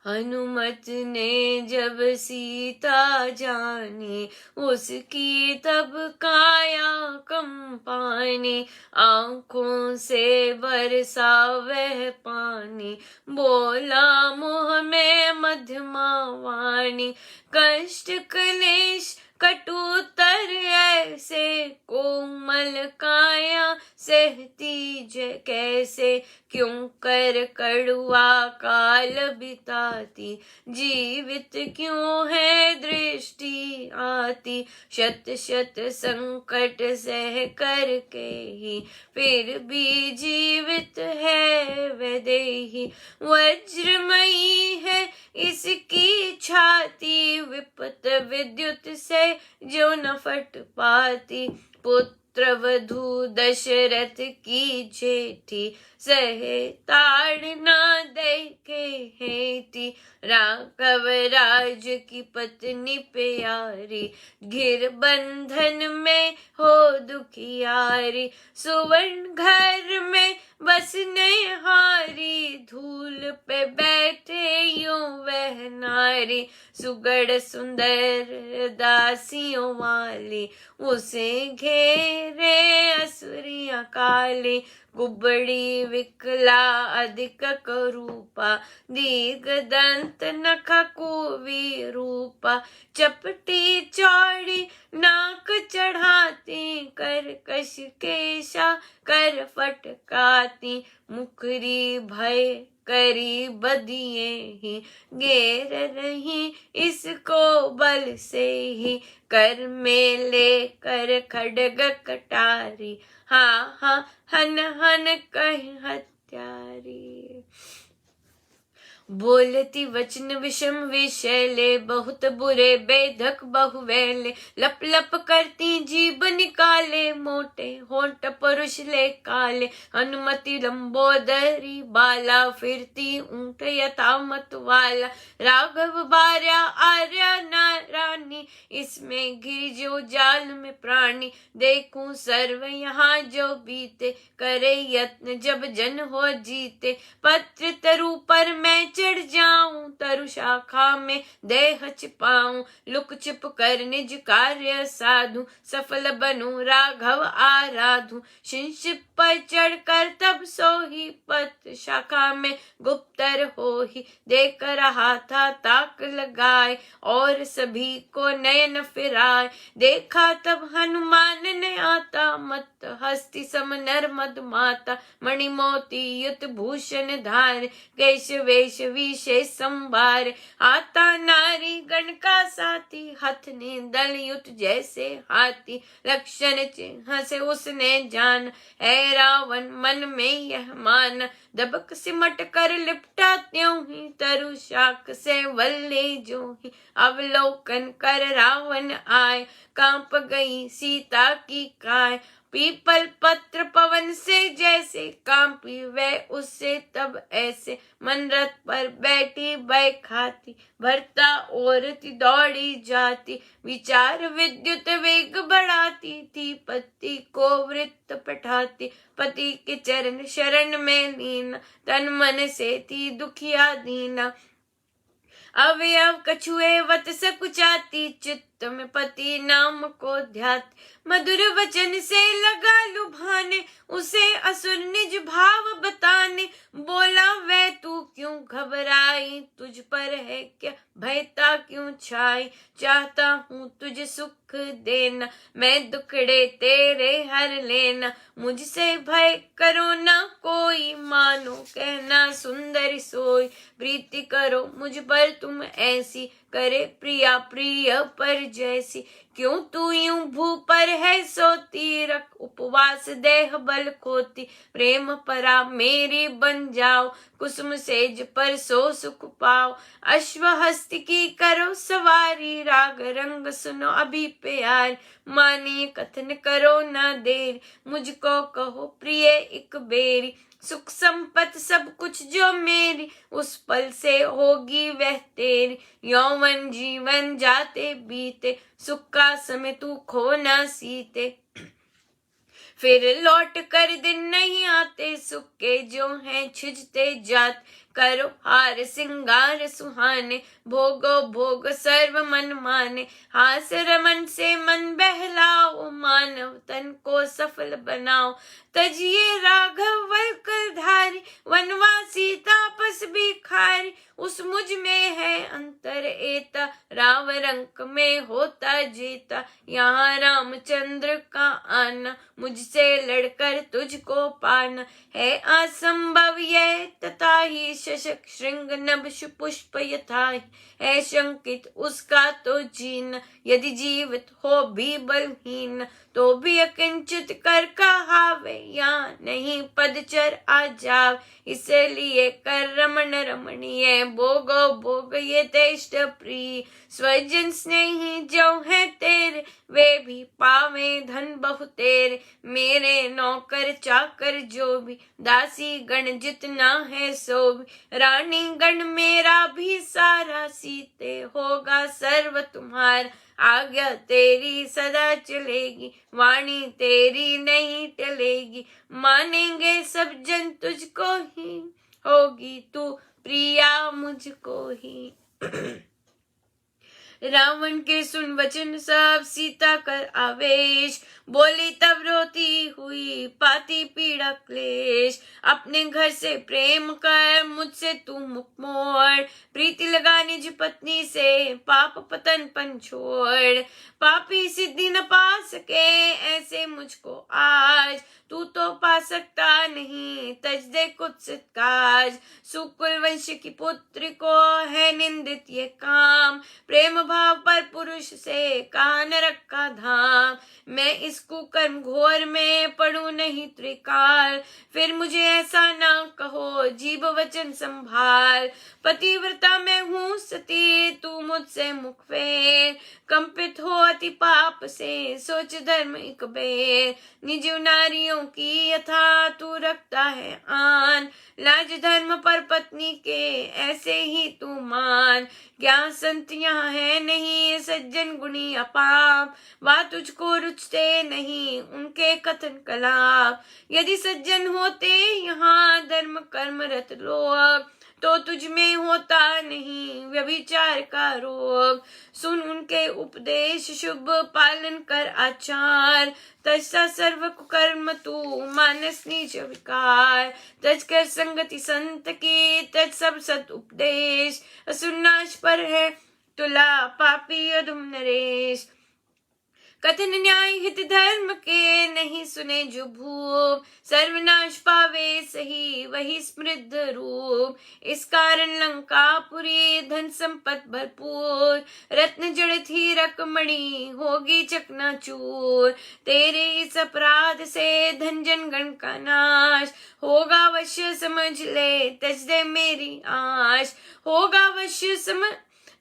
Speaker 1: हनुमत ने जब सीता जानी, उसकी तब काया कंपानी। आंखों से बरसा वह पानी, बोला मुँह में मध्यमा वाणी। कष्ट क्लेश कटुतर ऐसे, कोमल काया सहती कैसे। क्यों कर कड़ुआ काल बिताती, जीवित क्यों है दृष्टि आती। शत शत संकट सह करके ही, फिर भी जीवित है वह देही। वज्रमयी है इसकी छाती, विपत विद्युत से जो न फट पाती। पुत्र वधू दशरथ की जेठी, सहे ताड़ न देखे हेती। राघव राज की पत्नी प्यारी, घिर बंधन में हो दुखियारी। सुवर्ण घर में बसने हारी, धूल पे बैठे यूं वह नारी। सुगढ़ सुंदर दासियों वाली, उसे घेरे असुरियां काली। कुबड़ी विकला अधिक करूपा, दीर्घ दंत नख कुवी रूपा। चपटी चौड़ी नाक चढ़ाती, कर कश केशा कर फटकाती। मुखरी भय करी बदिए ही, घेर रही इसको बल से ही। कर में लेकर खड्ग कटारी, हाँ हाँ हन हन कह हत्यारी। बोलती वचन विषम विषैले, बहुत बुरे बेधक बहुवैले। लप लप करती जीभ निकाले, मोटे होंठ परुष ले काले। अनुमति लंबोदरी बाला, फिरती ऊंट यथा मत वाला। राघव भार्या आर्या रानी, इसमें घिर जो जाल में प्राणी। देखूं सर्व यहाँ जो बीते, करे यत्न जब जन हो जीते। पत्र तरु पर मैं चढ़ जाऊं, तरु शाखा में देह छिपाऊं, लुक छिप कर निज कार्य साधु, सफल बनूं राघव आराधू। शीश पर चढ़ कर तब सोही, पत शाखा में गुप्तर होही, देख रहा था ताक लगाए, और सभी को नयन फिराए। देखा तब हनुमान ने आता, मत हस्ती सम नर मद माता, मणि मोती युत भूषण धार, केश वेश विशेष संभार। आता नारी गण का साथी, हथ ने दल युत जैसे हाथी, लक्षण चिन्ह से उसने जान, है रावण मन में यह मान। दबक सिमट कर लिपटा त्यों ही, तरु शाख से वल्ले जो ही, अवलोकन कर रावण आए, कांप गई सीता की काय। पीपल पत्र पवन से जैसे, कांपी वह उससे तब ऐसे, मन रथ पर बैठी बैखाती, भरता औरती दौड़ी जाती, विचार विद्युत वेग बढ़ाती थी, पति को वृत्त पठाती, पति के चरण शरण में लीना, तन मन से थी दुखिया दीना। अवयव कछुए वत सकुचाती, चित्त में पति नाम को ध्यात, मधुर वचन से लगा लुभाने, उसे असुर निज भाव बताने। बोला वह तू क्यों घबराई, तुझ पर है क्या भयता क्यों छाई, चाहता हूँ तुझ सुख देना, मैं दुखड़े तेरे हर लेना। मुझसे भय करो ना कोई, मानो कहना सुंदर सोई, प्रीति करो मुझ पर तुम ऐसी, करे प्रिया प्रिय पर जैसी। क्यों तू यूं भू पर है सोती, रख उपवास देह बल खोती, प्रेम परा मेरी बन जाओ, कुसुम सेज पर सो सुख पाओ। अश्वहस्त की करो सवारी, राग रंग सुनो अभी प्यार, मानिए कथन करो ना देर, मुझको कहो प्रिय एक बेरी। सुख संपत सब कुछ जो मेरी, उस पल से होगी वह तेरी, यौवन जीवन जाते बीते, सुख का समय तू खो ना सीते। फिर लौट कर दिन नहीं आते, सुख के जो हैं छिजते जात, करो हार सिंगार सुहाने, भोगो भोग सर्व मन माने। हास रमन से मन बहलाओ, मानव तन को सफल बनाओ, तजिए राघव वल्कल धारी, वनवासी तापस भिखारी। उस मुझ में है अंतर एता, राव रंक में होता जीता, यहाँ रामचंद्र का आना, मुझसे लड़कर तुझको पाना। है असंभव यह तथा ही, शशक श्रृंग नभ पुष्प यथाहि, है शंकित उसका तो जीना, यदि जीवित हो भी बलहीन, तो भी अकिंचित कर कहावे, या नहीं पदचर आ जाव। इसलिए कर रमण रमणीय, भोगो भोग ये तेष्ट प्रिय, स्वजन स्नेही जो है तेरे, वे भी पावे धन बहु तेरे। मेरे नौकर चाकर जो भी, दासी गण जितना है सो भी, रानी गण मेरा भी सारा, सीते होगा सर्व तुम्हारा। आज्ञा तेरी सदा चलेगी, वाणी तेरी नहीं टलेगी, मानेंगे सब जन तुझको ही, होगी तू प्रिया मुझको ही। रावण के सुन वचन सब, सीता कर आवेश, बोली तब रोती हुई पाती पीड़ा क्लेश। अपने घर से प्रेम कर, मुझसे तू मुख मोड़, प्रीति लगा निज पत्नी से, पाप पतन पन छोड़। पापी सिद्धि न पा सके ऐसे मुझको आज, तू तो पा सकता नहीं तज दे कुत्सित काज। सुकुल वंश की पुत्री को है निंदित ये काम, प्रेम भाव पर पुरुष से कहा नरक का धाम। मैं इस कुकर्म घोर में पड़ू नहीं त्रिकाल, फिर मुझे ऐसा ना कहो जीव वचन संभाल। पतिव्रता मैं हूँ सती, तू मुझसे मुख फेर, कंपित हो अति पाप से सोच धर्म एक बेर। निज नारियों की यथा तू रखता है आन, लाज धर्म पर पत्नी के ऐसे ही तू मान। क्या संत यहाँ है नहीं सज्जन गुणी अपाप, बात तुझको रुचते नहीं उनके कथन कलाप। यदि सज्जन होते यहाँ धर्म कर्म रत लोग, तो तुझ में होता नहीं व्यभिचार का रोग। सुन उनके उपदेश शुभ पालन कर आचार, तजसा सर्व कुकर्म तू मानस नीच विकार। तज कर संगति संत की तज सब सत उपदेश, असुरनाश पर है तुला पापी अधम नरेश। कथन न्याय हित धर्म के नहीं सुने जो भूप, सर्वनाश पावे सही वही समृद्ध रूप। इस कारण लंकापुरी धन संपत भरपूर, रत्न जड़ित हीरक मणि होगी चकनाचूर। तेरे इस अपराध से धन जन गण का नाश, होगा अवश्य समझ ले तज दे मेरी आश। होगा अवश्य समझ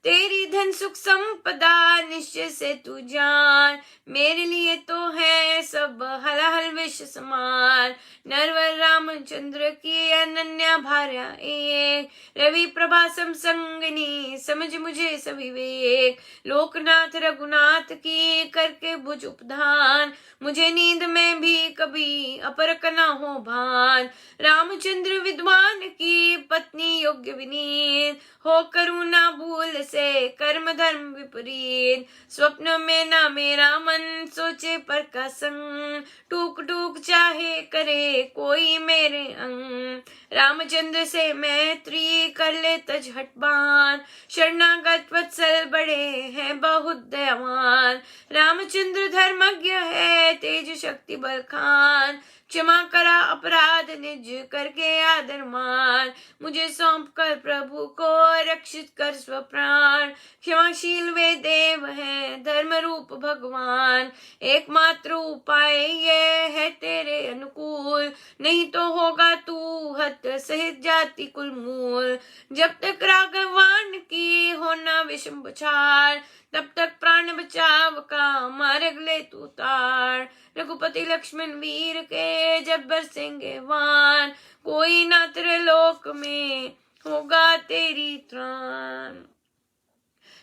Speaker 1: तेरी धन सुख संपदा निश्चय से तू जान, मेरे लिए तो है सब हलाहल विष समान। नरवर रामचंद्र की अनन्या भार्या एक, रवि प्रभा संगनी समझ मुझे सविवेक। लोकनाथ रघुनाथ की करके बुझ उपधान, मुझे नींद में भी कभी अपरक न हो भान। रामचंद्र विद्वान की पत्नी योग्य विनीत, हो करुणा भूल से कर्म धर्म विपरीत। स्वप्न में ना मेरा मन सोचे पर का संग, टूक टूक चाहे करे कोई मेरे अंग। रामचंद्र से मैत्री कर ले तज हटबान, शरणागत वत्सल बड़े हैं बहुत दयावान। रामचंद्र धर्मज्ञ है तेज शक्ति बल खान, क्षमा करा अपराध निज करके आदर मान। मुझे सौंप कर प्रभु को रक्षित कर स्व प्राण, क्षमाशील वे देव हैं धर्म रूप भगवान। एकमात्र उपाय ये है तेरे अनुकूल, नहीं तो होगा तू हत सहित जाति कुल मूल। जब तक राघवान की होना विषम बचार, तब तक प्राण बचाव का मार्ग ले तू तार। रघुपति लक्ष्मण वीर के जब बरसेंगे वान, कोई ना त्रिलोक में होगा तेरी त्राण।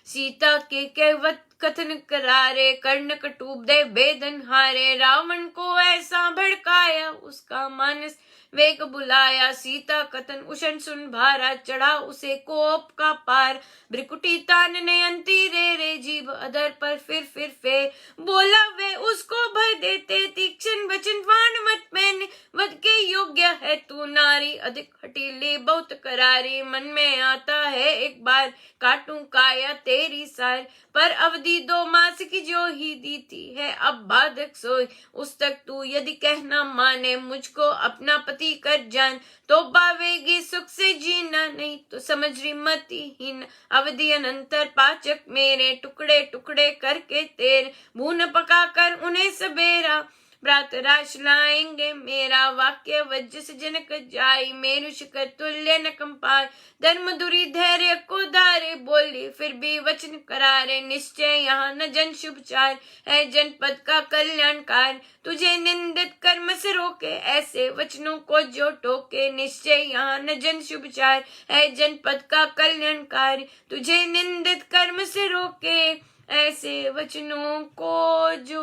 Speaker 1: सीता के कहवत कथन करारे, कर्ण कटूब दे वेदन हारे। रावण को ऐसा भड़काया उसका मानस वेग बुलाया, सीता कथन उशन सुन भारा, चढ़ा उसे कोप का पार। भ्रिकुटी तान ने अंती रे जीभ अधर पर फिर फे, बोला वे उसको भय देते तीक्ष्ण वचन वाण मत मैंने वध के योग्य है तू नारी। अधिक हठीली बहुत करारी, मन में आता है एक बार काटूं काया तेरी सार। पर अवधि 2 मास की जो ही दी थी है अब बाधक सोई, उस तक तू यदि कहना माने मुझको अपना पति कर जान। तो पावेगी सुख से जीना, नहीं तो समझ मति हीन। अवधि अनंतर पाचक मेरे टुकड़े टुकड़े करके तेरे, भून पका कर उन्हें सबेरा प्रात राश लाएंगे मेरा। वाक्य वज्र जनक जाई, मेरु शिखर तुल्य न कंपार। धर्म दुरी धैर्य को धारे, बोली फिर भी वचन करारे। निश्चय यहाँ न जन शुभचार है जनपद का कल्याणकार, तुझे निंदित कर्म से रोके ऐसे वचनों को जो टोके। निश्चय यहाँ न जन शुभचार है जनपद का कल्याणकार, तुझे निंदित कर्म से रोके ऐसे वचनों को जो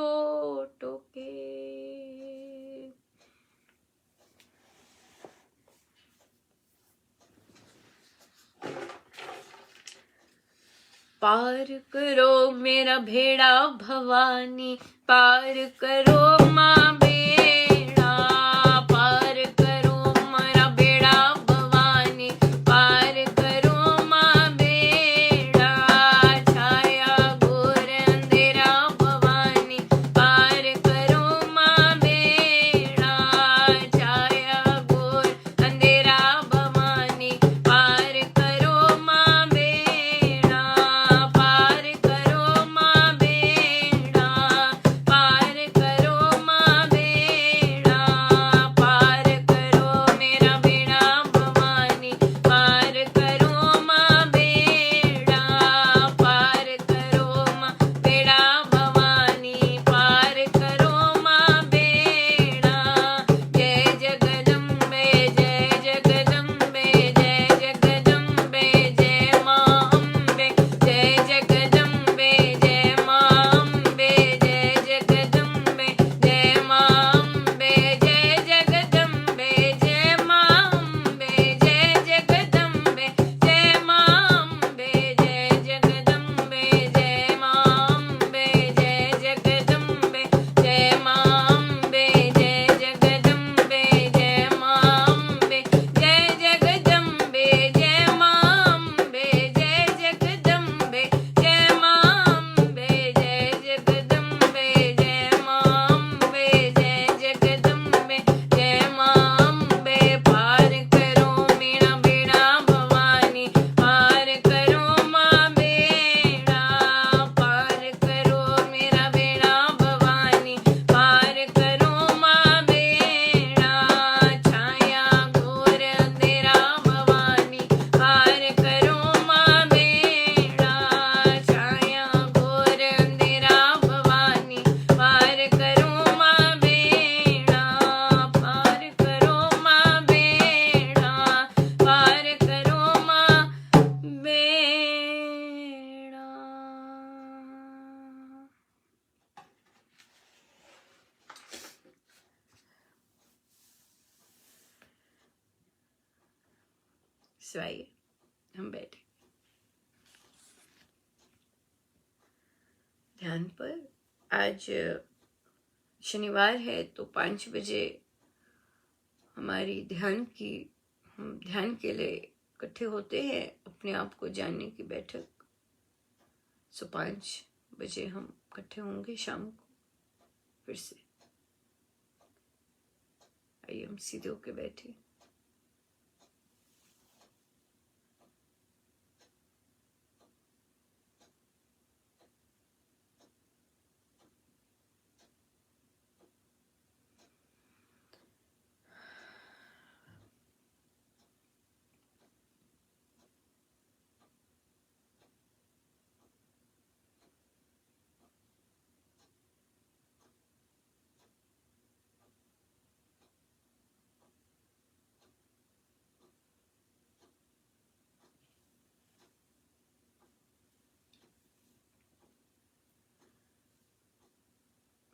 Speaker 1: टोके। पार करो मेरा भेड़ा भवानी, पार करो माँ बेड़ा। पार करो मेरा बेड़ा भवानी, पार करो माँ बेड़ा। छाया घोर अंधेरा भवानी, पार करो माँ बेड़ा। छाया घोर अंधेरा भवानी, पार करो माँ बेड़ा। पार करो माँ बेड़ा, पार करो माँ बेड़ा। सो आइए हम बैठे ध्यान पर। आज शनिवार है तो 5 बजे हमारी हम ध्यान के लिए इकट्ठे होते हैं, अपने आप को जानने की बैठक। सो 5 बजे हम इकट्ठे होंगे शाम को फिर से। आइए हम सीधे होके बैठे।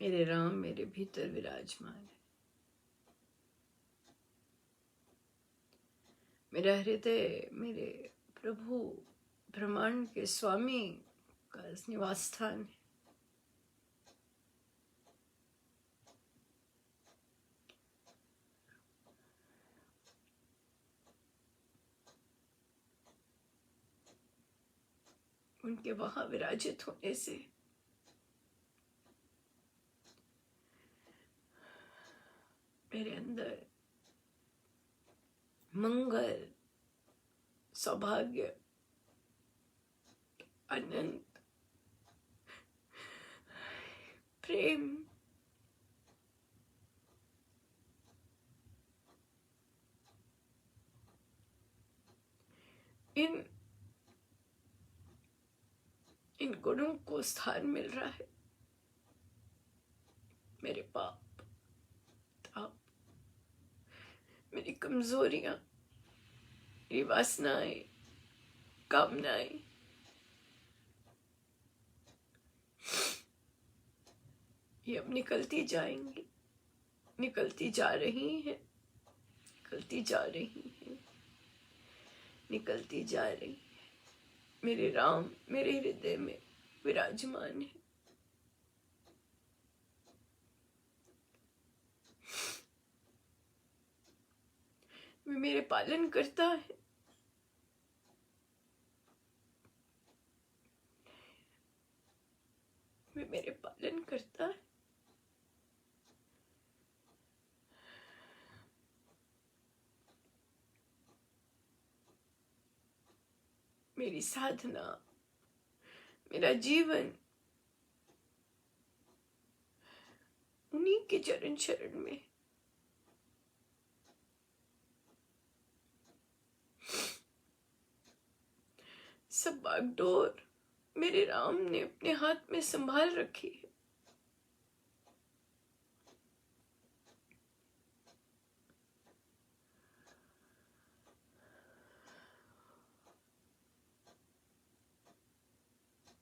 Speaker 1: मेरे राम मेरे भीतर विराजमान है। मेरा हृदय मेरे प्रभु ब्रह्मांड के स्वामी का निवास स्थान है। उनके वहां विराजित होने से मेरे अंदर मंगल, सौभाग्य, आनंद, प्रेम, इन गुणों को स्थान मिल रहा है। मेरे पाप, ताप, मेरी कमजोरियां, मेरी वासनाएं, कामनाएं, ये अब निकलती जाएंगी, निकलती जा रही हैं, निकलती जा रही हैं, निकलती जा रही हैं। मेरे राम मेरे हृदय में विराजमान है। वे मेरे पालन करता है। वे मेरे पालन करता है। मेरी साधना, मेरा जीवन उन्हीं के चरण शरण में। सब बागडोर मेरे राम ने अपने हाथ में संभाल रखी है।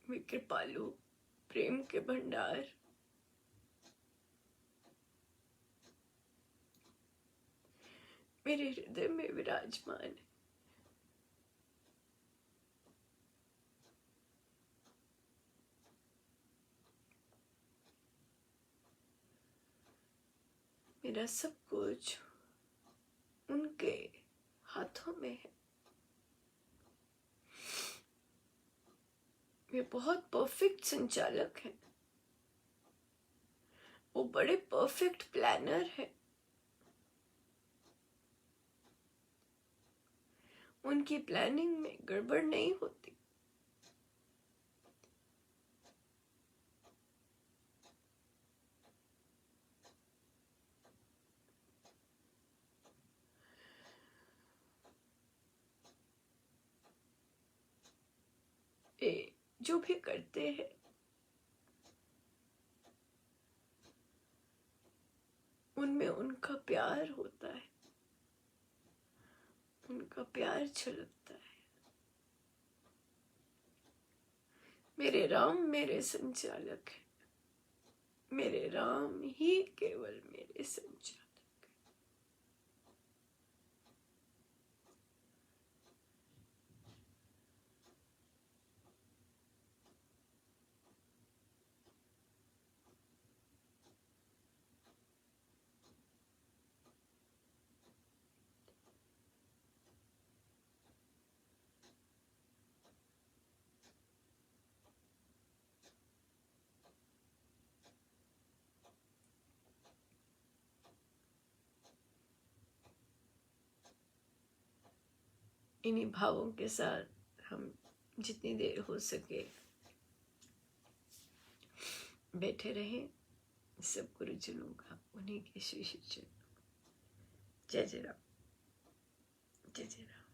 Speaker 1: वे कृपालु, प्रेम के भंडार, मेरे हृदय में विराजमान है। मेरा सब कुछ उनके हाथों में है। वे बहुत परफेक्ट संचालक हैं। वो बड़े परफेक्ट प्लानर हैं। उनकी प्लानिंग में गड़बड़ नहीं होती। वे जो भी करते हैं उनमें उनका प्यार होता है, उनका प्यार छलकता है। मेरे राम मेरे संचालक है। मेरे राम ही केवल मेरे संचालक। इन्हीं भावों के साथ हम जितनी देर हो सके बैठे रहें। सब गुरुजनों का, उन्हीं के श्री श्री चरणों। जय जय राम, जय जय राम।